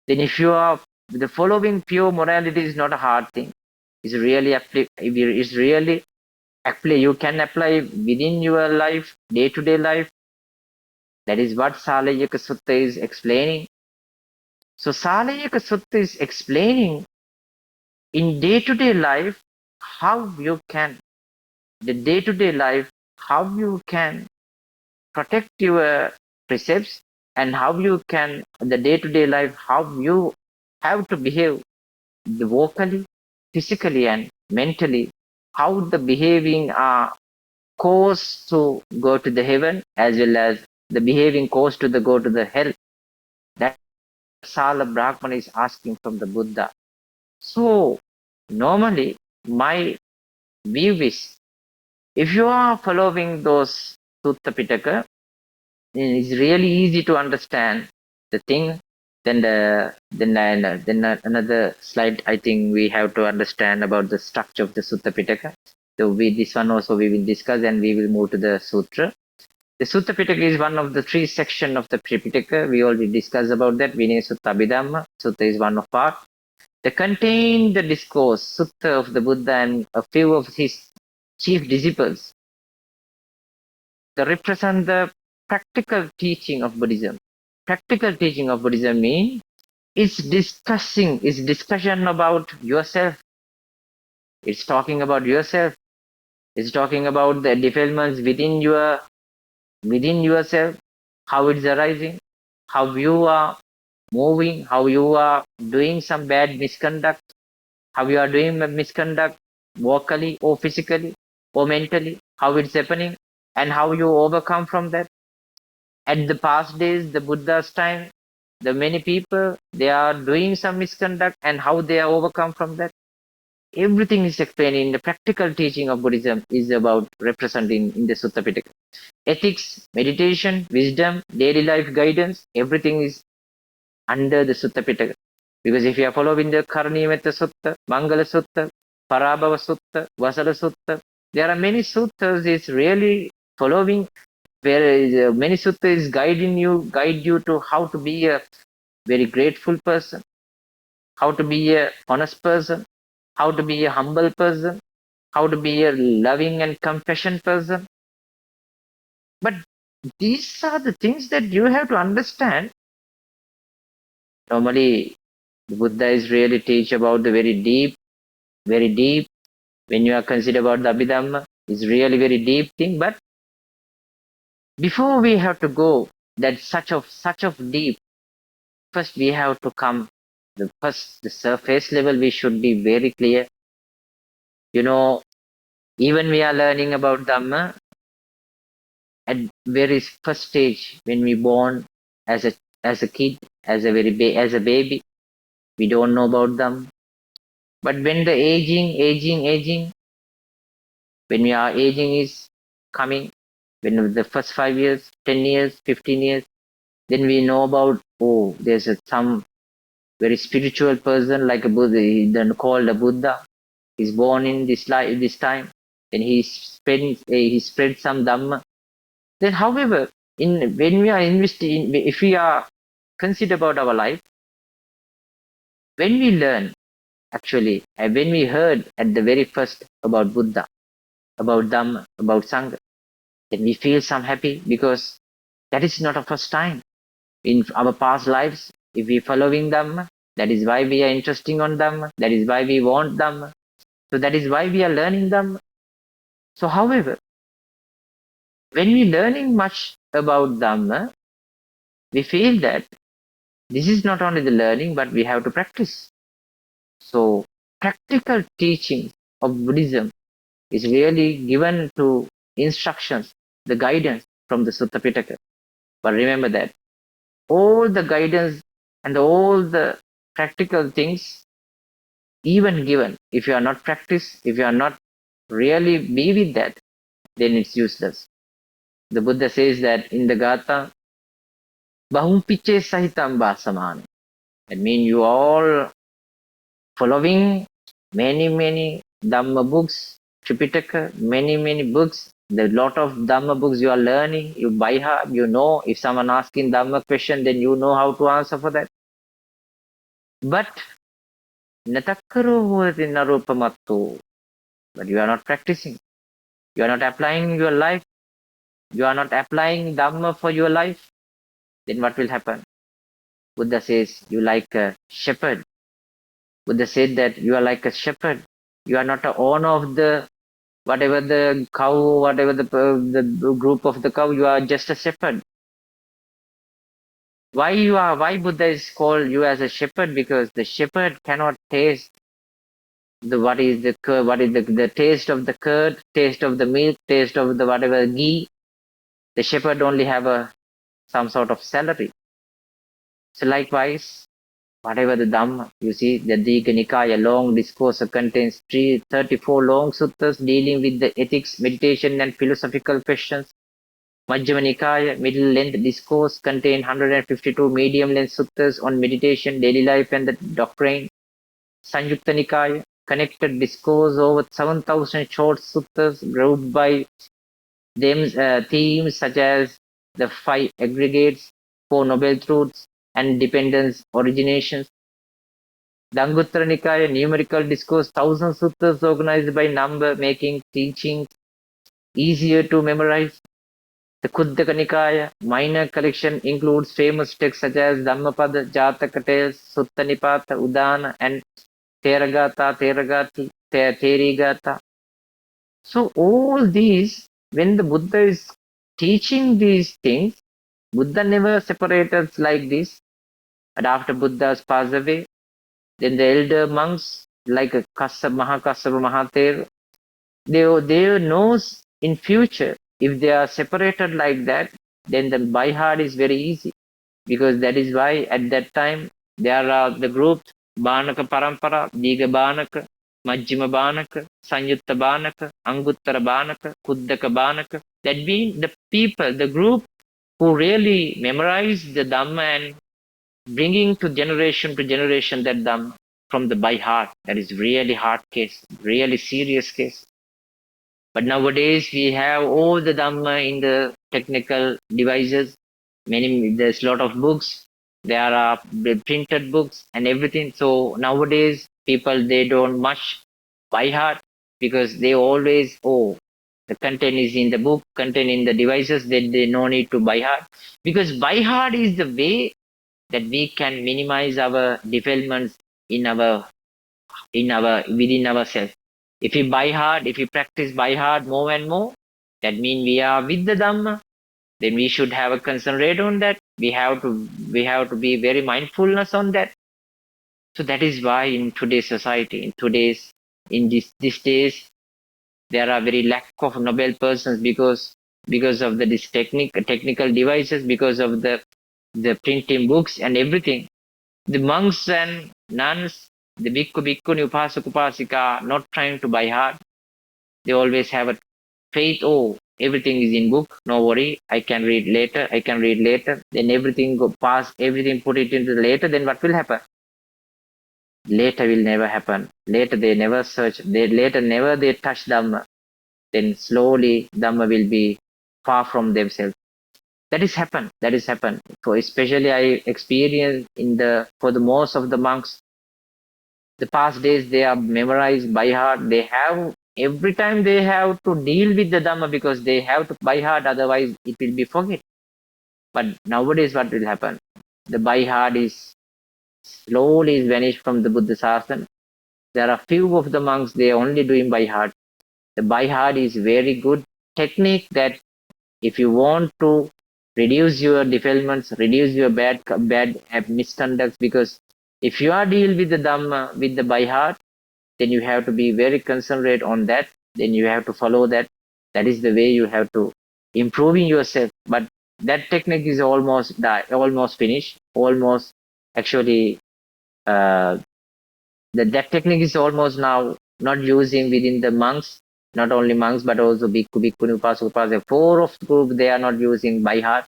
Then if you are the following pure morality is not a hard thing. It's really apply. You can apply within your life, day-to-day life. That is what Saleyyaka Sutta is explaining. So Saleyyaka Sutta is explaining in day-to-day life how you can, the day-to-day life, how you can protect your precepts, and how you can, the day-to-day life, how you have to behave vocally, physically, and mentally, how the behaving are cause to go to the heaven as well as the behaving cause to the go to the hell. That Sala Brahmana is asking from the Buddha. So normally my view is, if you are following those Sutta Pitaka, it's really easy to understand the thing. Then another slide, I think we have to understand about the structure of the Sutta Pitaka. So this one also we will discuss, and we will move to the Sutra. The Sutta Pitaka is one of the three sections of the Tripitaka. We already discussed about that. Vinaya Sutta Abhidhamma. Sutta is one of part. They contain the discourse, Sutta of the Buddha and a few of his chief disciples. They represent the practical teaching of Buddhism. Practical teaching of Buddhism means it's discussion about yourself. It's talking about yourself. It's talking about the defilements within yourself, how it's arising, how you are moving, how you are doing some bad misconduct, how you are doing misconduct vocally or physically or mentally, how it's happening, and how you overcome from that. At the past days, the Buddha's time, the many people they are doing some misconduct and how they are overcome from that. Everything is explained in the practical teaching of Buddhism is about representing in the Sutta Pitaka. Ethics, meditation, wisdom, daily life guidance, everything is under the Sutta Pitaka. Because if you are following the Karanimetta Sutta, Mangala Sutta, Parabhava Sutta, Vasala Sutta, there are many suttas is really following where many sutta is guide you to how to be a very grateful person, how to be a honest person, how to be a humble person, how to be a loving and compassionate person. But these are the things that you have to understand. Normally, the Buddha is really teach about the very deep. When you are consider about the Abhidhamma, it's really very deep thing. But before we have to go that such of deep, first we have to come the surface level. We should be very clear. You know, even we are learning about Dhamma at very first stage when we born as a kid, as a baby, we don't know about them. But when the aging, when we are aging is coming, when the first 5 years, 10 years, 15 years, then we know about there's some very spiritual person like a Buddha, then called a Buddha. He's born in this life, this time, and he spread some Dhamma. Then, however, in when we are investing, if we are consider about our life, when we learn actually, and when we heard at the very first about Buddha, about Dhamma, about Sangha, then we feel some happy because that is not our first time. In our past lives, if we following Dhamma, that is why we are interesting on Dhamma, that is why we want Dhamma. So that is why we are learning Dhamma. So however, when we learning much about Dhamma, we feel that this is not only the learning, but we have to practice. So practical teaching of Buddhism is really given to instructions, the guidance from the Sutta Pitaka. But remember that all the guidance and all the practical things, even given, if you are not practice, if you are not really be with that, then it's useless. The Buddha says that in the Gatha, Bahumpiche Sahitam Basamana. That means you all following many Dhamma books, Tripitaka, many books. The lot of Dhamma books you are learning, you by heart, you know. If someone asking Dhamma question, then you know how to answer for that. But Natakkaro Hoti Narupamatto. But you are not practicing. You are not applying your life. You are not applying Dhamma for your life. Then what will happen? Buddha says you like a shepherd. Buddha said that you are like a shepherd. You are not the owner of the whatever the cow, whatever the group of the cow. You are just a shepherd. Why Buddha is called you as a shepherd? Because the shepherd cannot taste what is the taste of the curd, taste of the milk, taste of the whatever ghee. The shepherd only have some sort of salary. So likewise, whatever the Dhamma, you see, the Digha Nikaya long discourse contains 34 long suttas dealing with the ethics, meditation, and philosophical questions. Majjhima Nikaya, middle length discourse, contain 152 medium length suttas on meditation, daily life, and the doctrine. Sanjukta Nikaya, connected discourse over 7,000 short suttas grouped by them themes such as the 5 aggregates, 4 noble truths, and dependence originations. The Anguttara Nikaya, numerical discourse, 1,000 suttas organized by number, making teaching easier to memorize. The Khuddaka Nikaya, minor collection, includes famous texts such as Dhammapada, Jataka tales, Sutta Nipata, Udana, and Theragata, Theragati. Therigata. So all these, when the Buddha is teaching these things, Buddha never separated like this. And after Buddha's passed away, then the elder monks like Kassapa Mahathir, they knows in future if they are separated like that, then the by heart is very easy, because that is why at that time there are the groups Banaka Parampara, Diga Banaka, Majjima Banaka, Sanyutta Banaka, Anguttara Banaka, Kuddaka Banaka. That means the people, the group who really memorize the Dhamma and bringing to generation that Dhamma from the by heart. That is really hard case, really serious case. But nowadays we have all the Dhamma in the technical devices. There's a lot of books. There are printed books and everything. So nowadays people they don't much by heart, because they always the content is in the book, content in the devices. They no need to by heart, because by heart is the way that we can minimize our developments in our within ourselves. If we by heart, if we practice by heart more and more, that means we are with the Dhamma. Then we should have a concentrate on that. We have to be very mindfulness on that. So that is why in today's society, in these days, there are very lack of noble persons, because of this technical devices, because of the printing books and everything. The monks and nuns, the bhikkhu, bhikkhuni, upasaka, upasika, not trying to by heart. They always have a faith, everything is in book, no worry, I can read later. Then everything go past, everything put it into the later, then what will happen? Later will never happen. Later they never search, they touch Dhamma. Then slowly Dhamma will be far from themselves. That is happen. So especially I experienced for the most of the monks, the past days they are memorized by heart. They have every time they have to deal with the Dhamma, because they have to by heart, otherwise it will be forget. But nowadays what will happen? The by heart is slowly vanished from the Buddha Sasana. There are few of the monks they are only doing by heart. The by heart is very good technique that if you want to reduce your defilements, reduce your bad misconducts, because if you are deal with the Dhamma with the by heart, then you have to be very concentrate on that. Then you have to follow that. That is the way you have to improving yourself. But that technique is almost almost finished. Almost actually, uh, that technique is almost now not using within the monks. Not only monks, but also bhikkhu, bhikkhuni, upasaka, upasaka. Four of the group they are not using by heart,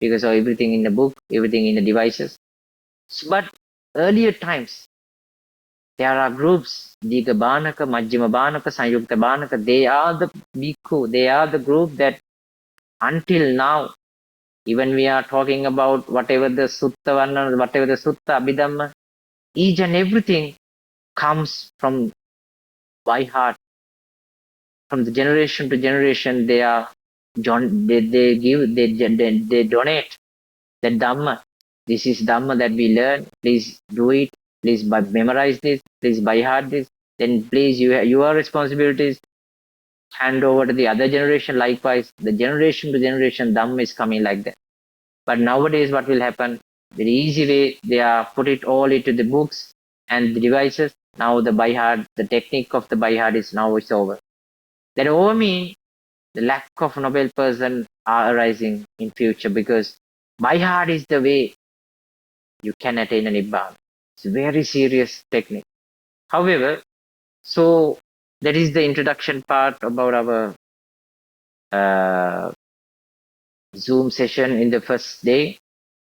because of everything in the book, everything in the devices. But earlier times, there are groups, Diga Banaka, Majjima Banaka, Sanyukta Banaka. They are the bhikkhu, they are the group that until now, even we are talking about whatever the Sutta Varna, whatever the Sutta Abhidhamma, each and everything comes from by heart. From the generation to generation, they donate the Dhamma. This is Dhamma that we learn. Please do it. Please memorize this. Please by heart this. Then please your responsibilities hand over to the other generation. Likewise, the generation to generation Dhamma is coming like that. But nowadays, what will happen? Very easy way they are put it all into the books and the devices. Now the by heart, the technique of the by heart is now it's over. That over mean the lack of noble person are arising in future, because by heart is the way you can attain a nibbana. It's a very serious technique. However, so that is the introduction part about our Zoom session in the first day.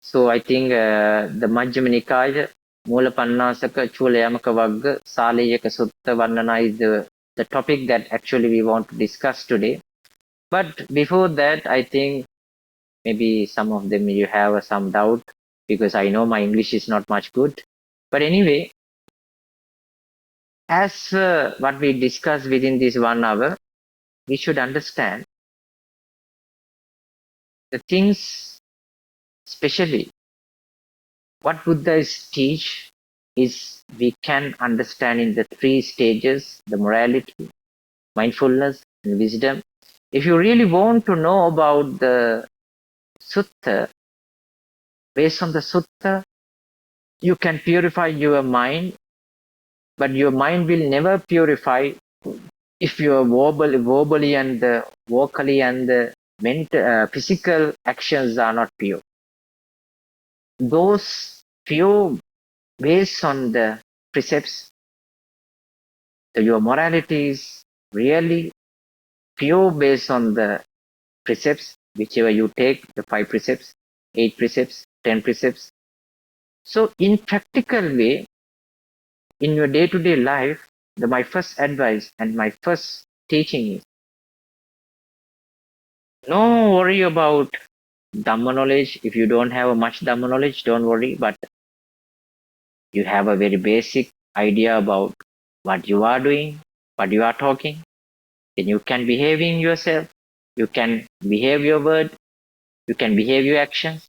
So I think the Majjhima Nikaya, Mula Pannasaka, Chulayamaka Vagga, Saleyyaka Sutta Varnana is the topic that actually we want to discuss today. But before that, I think maybe some of them you have some doubt, because I know my English is not much good. But anyway, as what we discussed within this 1 hour, we should understand the things, especially what Buddha is teach is we can understand in the 3 stages, the morality, mindfulness, and wisdom. If you really want to know about the Sutta, based on the Sutta, you can purify your mind, but your mind will never purify if your verbally and the vocally and the physical actions are not pure. Those pure based on the precepts, so your morality is really pure based on the precepts, whichever you take, the 5 precepts, 8 precepts, 10 precepts. So in practical way, in your day-to-day life, my first advice and my first teaching is no worry about Dhamma knowledge. If you don't have much Dhamma knowledge, don't worry, but you have a very basic idea about what you are doing, what you are talking, then you can behave in yourself, you can behave your word, you can behave your actions.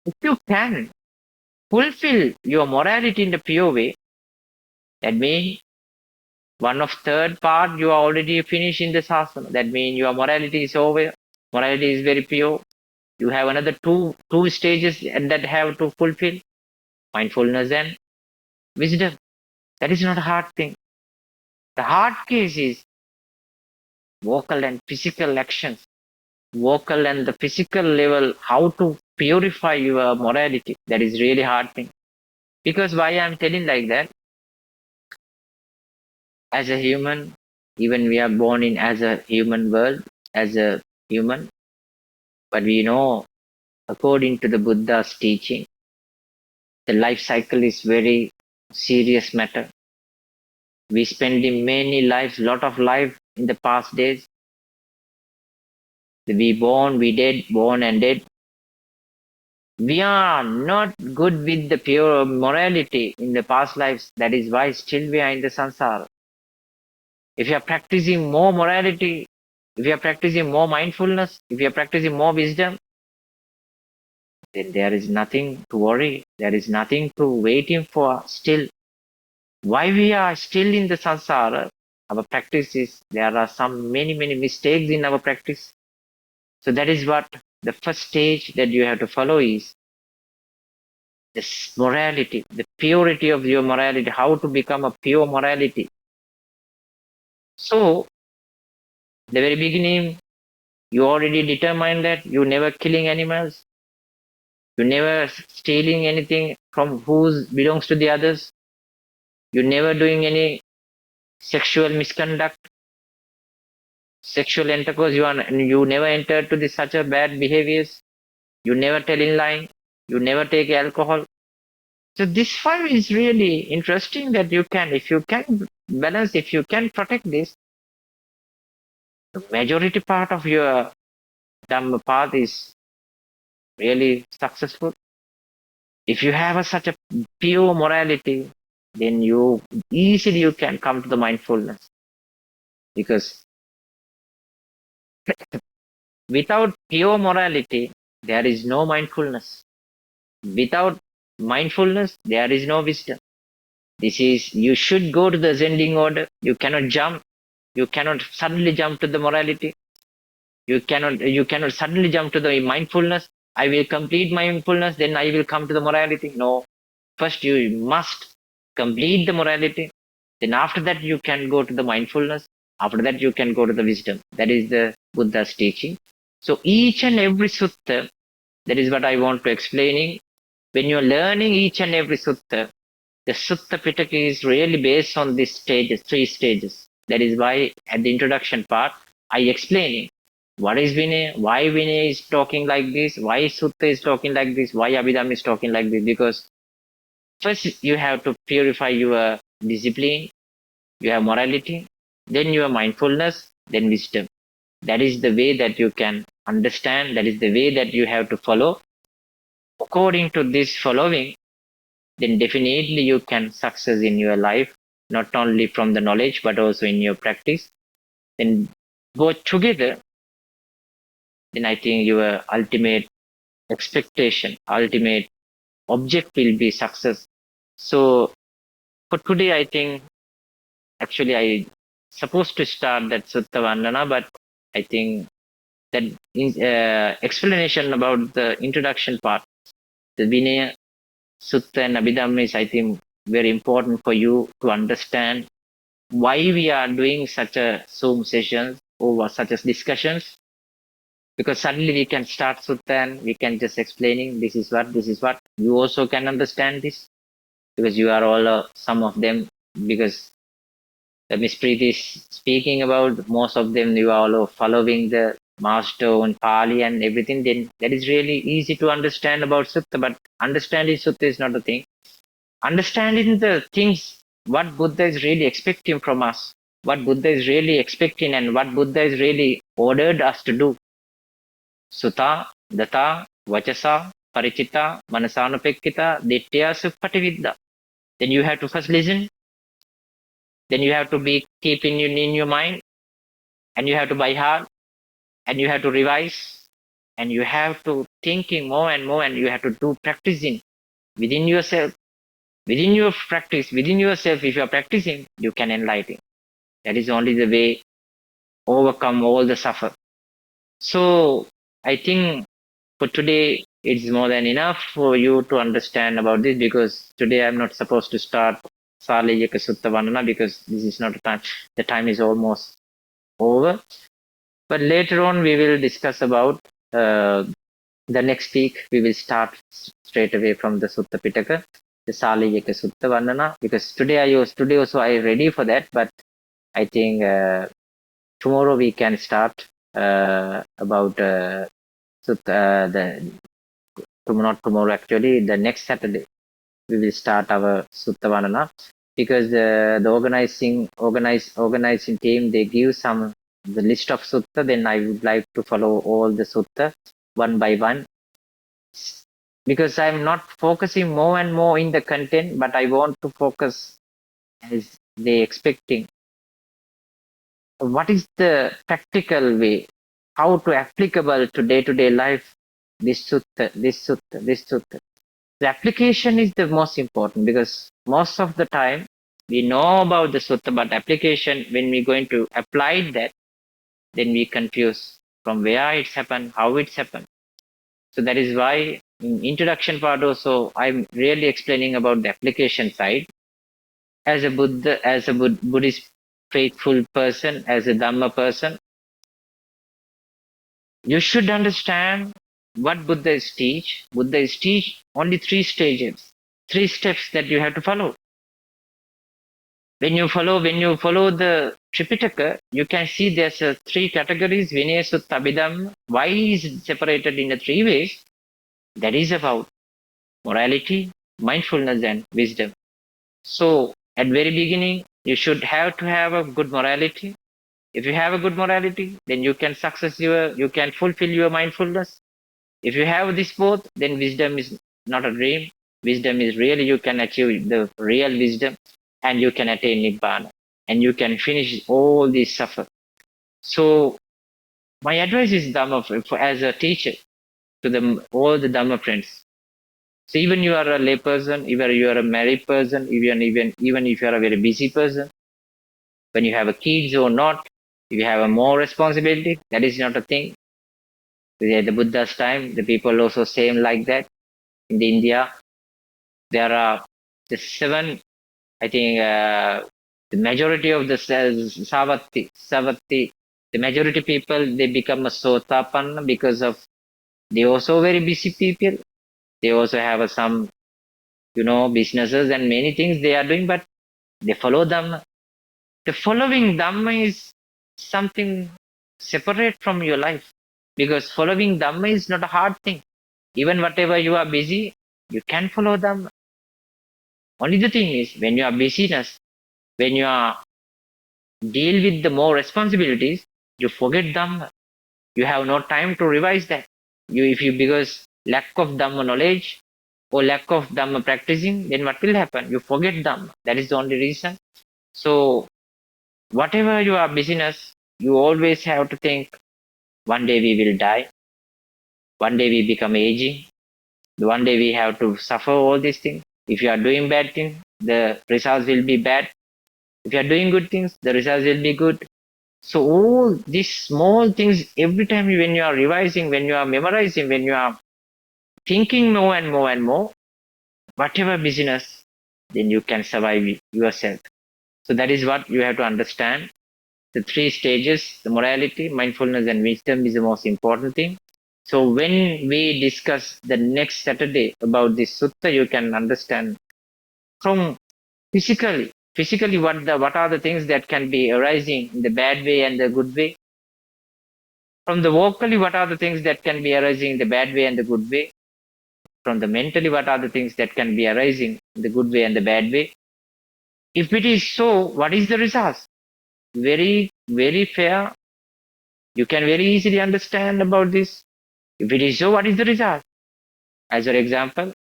If you can fulfill your morality in the pure way, that means one of third part you are already finished in the sasana. That means your morality is over. Morality is very pure. You have another two stages that have to fulfill: mindfulness and wisdom. That is not a hard thing. The hard case is vocal and physical actions. Vocal and the physical level, how to purify your morality. That is really hard thing. Because why I'm telling like that, as a human, even we are born in as a human world, as a human, but we know according to the Buddha's teaching, the life cycle is very serious matter. We spend in many lives, lot of life in the past days. We born, we dead, born and dead. We are not good with the pure morality in the past lives. That is why still we are in the samsara. If you are practicing more morality, if you are practicing more mindfulness, if you are practicing more wisdom, then there is nothing to worry. There is nothing to waiting for still. Why we are still in the samsara? Our practice is, there are some many mistakes in our practice. So that is what the first stage that you have to follow is this morality, the purity of your morality, how to become a pure morality. So, the very beginning, you already determined that you never killing animals, you never stealing anything from who belongs to the others, you never doing any sexual misconduct, sexual intercourse, you never entered to such a bad behaviors, you never telling lying, you never take alcohol. So this 5 is really interesting that you can, if you can balance, if you can protect this, the majority part of your Dhamma path is really successful. If you have such a pure morality, then you easily you can come to the mindfulness. Because without pure morality, there is no mindfulness. Without mindfulness, there is no wisdom. This is, you should go to the ascending order. You cannot jump. You cannot suddenly jump to the morality. You cannot suddenly jump to the mindfulness. I will complete my mindfulness, then I will come to the morality. No. First you must complete the morality. Then after that you can go to the mindfulness. After that you can go to the wisdom. That is the Buddha's teaching. So each and every sutta, that is what I want to explaining. When you're learning each and every sutta, the Sutta Pitaka is really based on these stages, 3 stages. That is why at the introduction part, I explaining what is Vinay, why Vinay is talking like this, why Sutta is talking like this, why Abhidhamma is talking like this. Because first you have to purify your discipline, your morality, then your mindfulness, then wisdom. That is the way that you can understand, that is the way that you have to follow. According to this following, then definitely you can success in your life, not only from the knowledge but also in your practice. Then both together, then I think your ultimate expectation, ultimate object will be success. So for today, I think actually I supposed to start that Sutta Vandana, but I think that explanation about the introduction part, the Vinaya, Sutta and Abhidhamma is, I think, very important for you to understand why we are doing such a Zoom sessions or such as discussions. Because suddenly we can start Sutta and we can just explaining this is what, this is what. You also can understand this because you are all some of them, because the Miss Preeti is speaking about, most of them you are all following the master and Pali and everything, then that is really easy to understand about Sutta. But understanding Sutta is not a thing. Understanding the things, what Buddha is really expecting from us, what Buddha is really expecting and what Buddha is really ordered us to do. Sutta, Data, Vachasa, Parichita, Manasanupekita, Ditya, Suppatividda. Then you have to first listen, then you have to be keeping in your mind, and you have to by heart, and you have to revise, and you have to thinking more and more, and you have to do practicing within yourself, within your practice, within yourself. If you are practicing, you can enlighten. That is only the way overcome all the suffer. So I think for today it's more than enough for you to understand about this, because today I'm not supposed to start Saleyyaka Sutta Vandana because this is not a time. The time is almost over. But later on we will discuss about the next week. We will start straight away from the Sutta Pitaka, the Saleyyaka Sutta Vandana, because today also I ready for that, but I think tomorrow we can start about not tomorrow actually, the next Saturday we will start our Sutta Vandana, because the organizing team, they give some the list of Sutta. Then I would like to follow all the Sutta one by one, because I'm not focusing more and more in the content, but I want to focus as they expecting. What is the practical way, how to applicable to day-to-day life, this sutta, this sutta, this sutta. The application is the most important, because most of the time we know about the sutta, but application, when we're going to apply that, then we confuse from where it's happened, how it's happened. So that is why in introduction part also I'm really explaining about the application side. As a Buddha, as a Buddhist faithful person, as a Dhamma person, you should understand what Buddha is teach. Buddha is teach only three stages, three steps that you have to follow. When you follow the Tripitaka, you can see there's three categories: Vinaya, Sutta, Abhidhamma. Why is it separated in the three ways? That is about morality, mindfulness, and wisdom. So at very beginning, you should have to have a good morality. If you have a good morality, then you can you can fulfill your mindfulness. If you have this both, then wisdom is not a dream. Wisdom is really, you can achieve the real wisdom, and you can attain Nibbana, and you can finish all this suffer. So my advice is Dhamma, as a teacher to all the Dhamma friends. So even you are a lay person, even you are a married person, even if you are a very busy person, when you have a kids or not, if you have a more responsibility, that is not a thing. At the Buddha's time, the people also same like that. In the India, there are the seven, I think the majority of the Savati, the majority people, they become a Sotapanna because of, they also very busy people. They also have some, businesses and many things they are doing, but they follow Dhamma. The following Dhamma is something separate from your life, because following Dhamma is not a hard thing. Even whatever you are busy, you can follow Dhamma. Only the thing is, when you are busyness, when you are deal with the more responsibilities, you forget Dhamma. You have no time to revise that. Because lack of Dhamma knowledge or lack of Dhamma practicing, then what will happen? You forget Dhamma. That is the only reason. So whatever you are busyness, you always have to think, one day we will die. One day we become aging. One day we have to suffer all these things. If you are doing bad things, the results will be bad. If you are doing good things, the results will be good. So all these small things, every time when you are revising, when you are memorizing, when you are thinking more and more and more, whatever business, then you can survive yourself. So that is what you have to understand. The three stages, the morality, mindfulness, and wisdom is the most important thing. So when we discuss the next Saturday about this sutta, you can understand from physically what are the things that can be arising in the bad way and the good way. From the vocally, what are the things that can be arising in the bad way and the good way. From the mentally, what are the things that can be arising in the good way and the bad way. If it is so, what is the result? Very, very fair. You can very easily understand about this. If it is so, what is the result? As your example,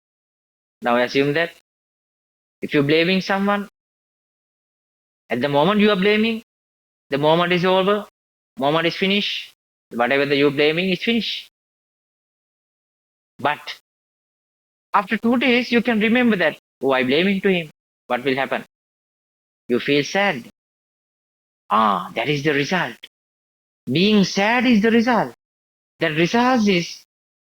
now assume that if you're blaming someone, at the moment you are blaming, the moment is over, moment is finished, whatever you're blaming is finished. But after 2 days, you can remember that, oh, I'm blaming to him. What will happen? You feel sad. That is the result. Being sad is the result. The result is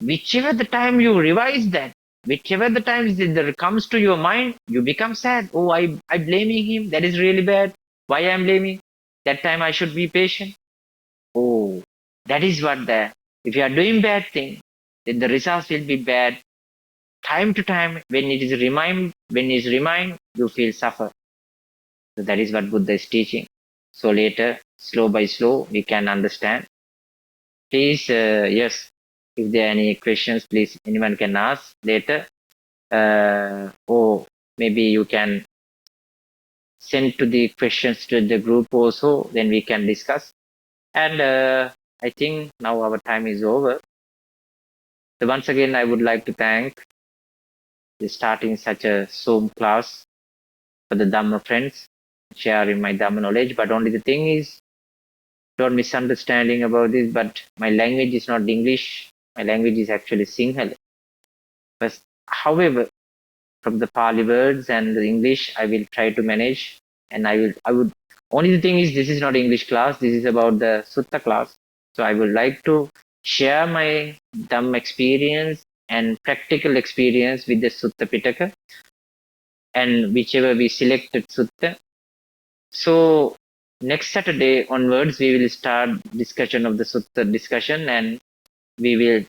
whichever the time you revise that, whichever the time that comes to your mind, you become sad. Oh, I'm blaming him. That is really bad. Why I'm blaming? That time I should be patient. Oh, that is what if you are doing bad thing, then the results will be bad. Time to time, when it is remind, you feel suffer. So that is what Buddha is teaching. So later, slow by slow, we can understand. Please, yes, if there are any questions, please, anyone can ask later. Or maybe you can send to the questions to the group also, then we can discuss. And I think now our time is over. So once again, I would like to thank the starting such a Zoom class for the Dhamma friends, sharing my Dhamma knowledge. But only the thing is, don't misunderstanding about this, but my language is not English. My language is actually Sinhala. But however, from the Pali words and the English, I will try to manage. And I would, only the thing is, this is not English class. This is about the Sutta class. So I would like to share my Dhamma experience and practical experience with the Sutta Pitaka and whichever we selected Sutta. So next Saturday onwards, we will start discussion of the Sutta discussion and we will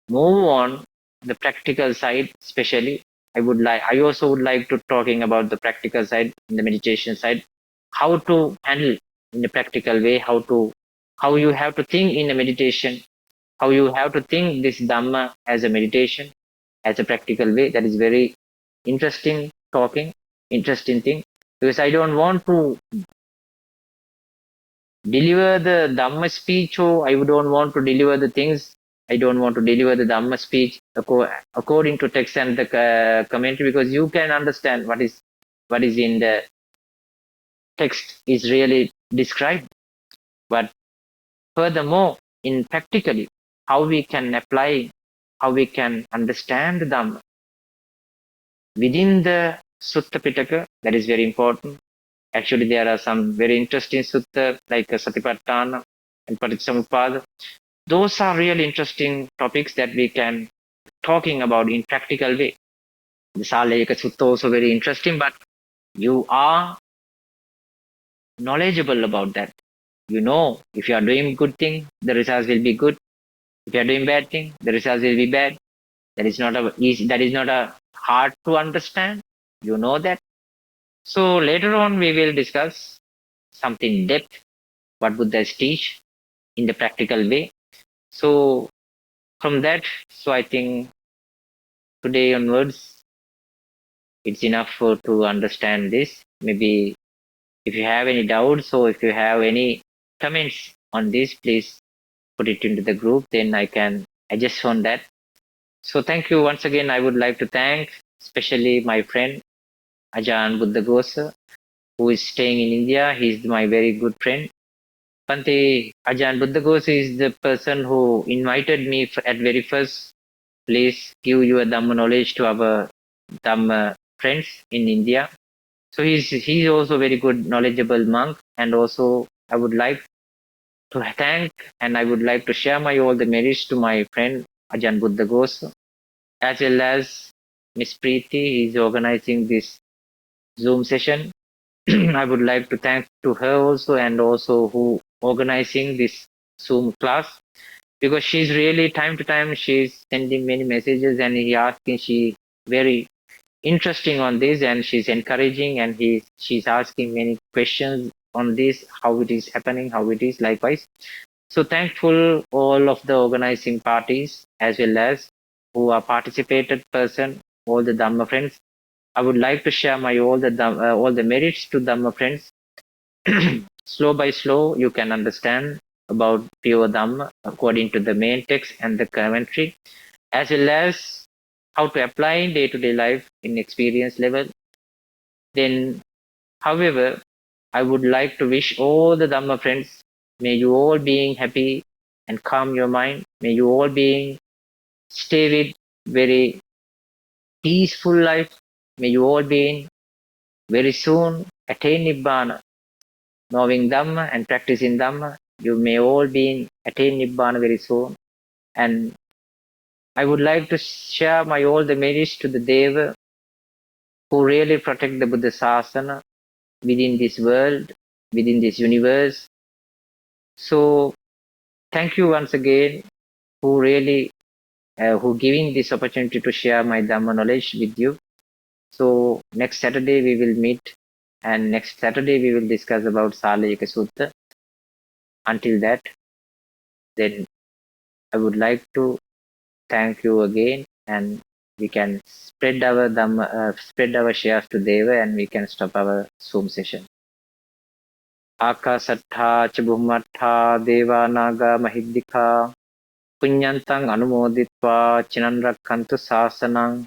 move on the practical side, especially. I also would like to talking about the practical side, the meditation side, how to handle in a practical way, how you have to think in a meditation, how you have to think this Dhamma as a meditation, as a practical way. That is very interesting interesting thing, because I don't want to deliver the Dhamma speech, or I don't want to deliver the things. I don't want to deliver the Dhamma speech according to text and the commentary, because you can understand what is in the text is really described. But furthermore, in practically, how we can apply, how we can understand the Dhamma within the Sutta Pitaka, that is very important. Actually, there are some very interesting sutta like Satipatthana and Paticcasamuppada. Those are really interesting topics that we can talking about in practical way. The Saleyyaka Sutta also very interesting, but you are knowledgeable about that. You know, if you are doing good thing, the results will be good. If you are doing bad thing, the results will be bad. That is not a easy. That is not a hard to understand. You know that. So later on, we will discuss something depth. What Buddha teach in the practical way. So from that, so I think today onwards, it's enough to understand this. Maybe if you have any doubts or if you have any comments on this, please put it into the group. Then I can adjust on that. So thank you once again. I would like to thank especially my friend Ajahn Buddhagosa, who is staying in India. He's my very good friend. Pante Ajahn Buddhagosa is the person who invited me at very first please give your Dhamma knowledge to our Dhamma friends in India. So he's also very good knowledgeable monk, and also I would like to thank and I would like to share my all the merits to my friend Ajahn Buddha Ghosh, as well as Miss Preeti. He's organizing this Zoom session. I would like to thank to her also, and also who organizing this Zoom class, because she's really time to time she's sending many messages and he asking, she very interesting on this, and she's encouraging, and she's asking many questions on this, how it is happening, how it is likewise. So thankful all of the organizing parties as well as who are participated person, all the Dhamma friends. I would like to share my all the merits to Dhamma friends. Slow by slow, you can understand about pure Dhamma according to the main text and the commentary, as well as how to apply in day-to-day life in experience level. Then, however, I would like to wish all the Dhamma friends, may you all being happy and calm your mind. May you all being stay with very peaceful life. May you all being very soon attain Nibbana. Knowing Dhamma and practicing Dhamma, you may all be attain Nibbana very soon. And I would like to share my all the merits to the Deva who really protect the Buddha Sasana within this world, within this universe. So thank you once again who really who giving this opportunity to share my Dhamma knowledge with you. So next Saturday we will meet, and next Saturday we will discuss about Saleyyaka Sutta. Until that, then I would like to thank you again, and we can spread our shares to Deva, and we can stop our Zoom session. Akasattha ca Bhummattha Deva Naga Mahiddhika Punyantang Anumoditva Chinan Rakkantu Sasanang.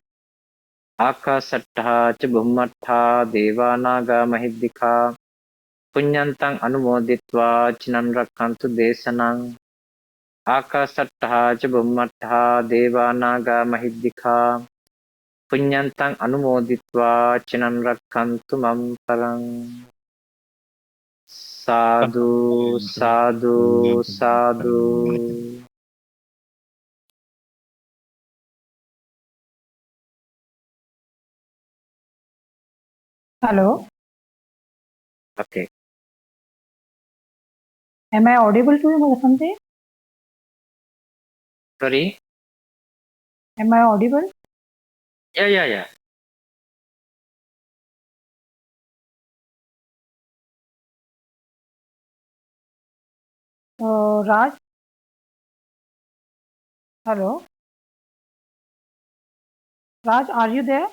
Akasattha ca Bhummattha Deva Naga Mahiddhika Punyantang Anumoditva Chinan Rakkantu Desanang. Akasattha ca Bhummattha Deva Naga Mahiddhika Punyantang Anumoditva Chinan Rakkantu Mam Parang. Sadhu, sadhu, sadhu. Hello, Okay. am I audible to you, Vasante? Sorry? Am I audible? Yeah. Raj, hello. Raj, are you there?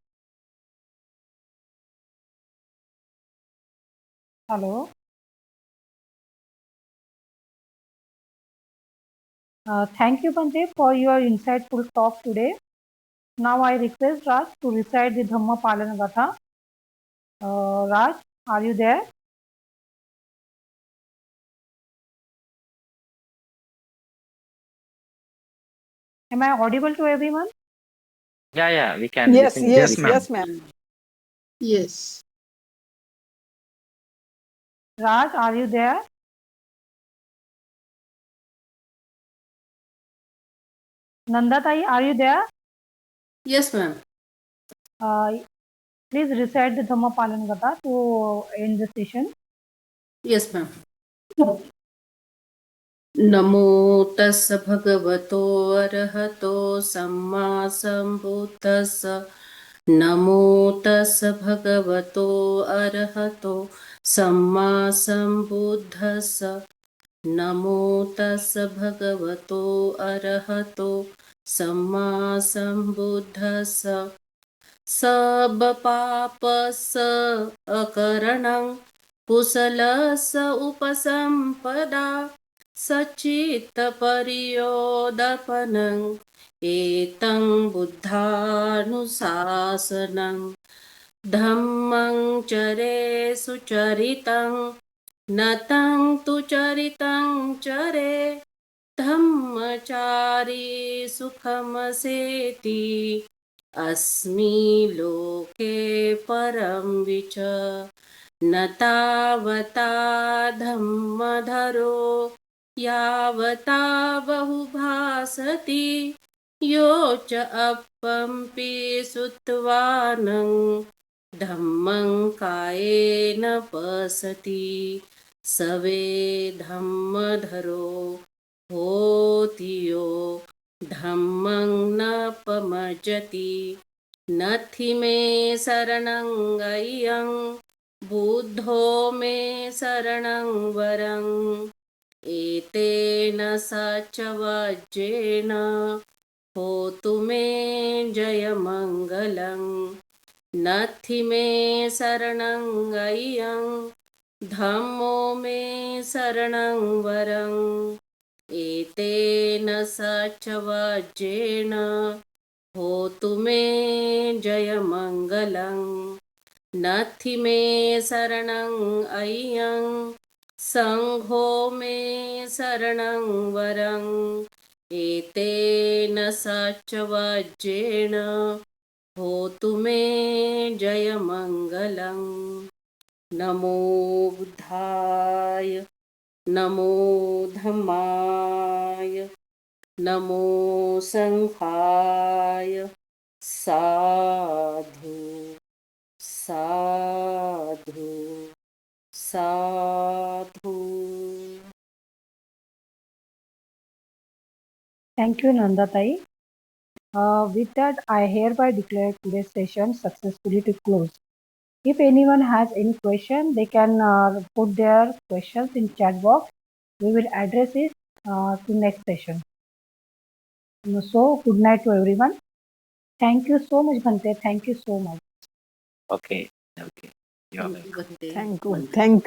Hello. Thank you, Bante, for your insightful talk today. Now I request Raj to recite the Dhamma Palana Gatha. Raj, are you there? Am I audible to everyone? Yeah, we can Yes, listen. yes, ma'am. yes, ma'am. Yes. Raj, are you there? Nandatai, are you there? Yes, ma'am. Please recite the Dhamma Palana Gatha to end the session. Yes, ma'am. नमो तस् भगवतो अरहतो सम्मा सम्बुद्धस्स नमो तस् भगवतो अरहतो सम्मा सम्बुद्धस्स नमो तस् भगवतो अरहतो सम्मा सम्बुद्धस्स सब पापस अकरणं कुशलस उपसम्पदा सच्चित्तपर्योदपनं एतं बुद्धानुशासनं धम्मं चरे सुचरितं नतं तु चरितं चरे धम्मचारी सुखमसेति अस्मि लोके परं विच न तावता धम्मधरो यावता बहुभासति यो च अपम्पि सुत्वानं धम्मं कायेन पसति सवे धम्मधरो होति यो धम्मं न पमज्जति नथि मे शरणं गय्यं बुद्धो मे शरणं वरं एतेन सचवज्जेन होतु मे जयमङ्गलं नथि मे शरणं गय्यं धम्मो मे शरणं वरं एतेन सचवज्जेन होतु मे जयमङ्गलं नथि मे शरणं अय्यं सङ्घो मे शरणं वरं एतेन सचवज्जेन होतु मे जयमङ्गलं नमो बुद्धाय नमो धम्माय नमो सङ्घाय साधु साधु साधु. Thank you, Nandatai. With that, I hereby declare today's session successfully to close. If anyone has any question, they can put their questions in chat box. We will address it to next session. So, good night to everyone. Thank you so much, Bhante. Thank you so much. Okay. Okay. Yeah. Bhante. Thank you. Thank you.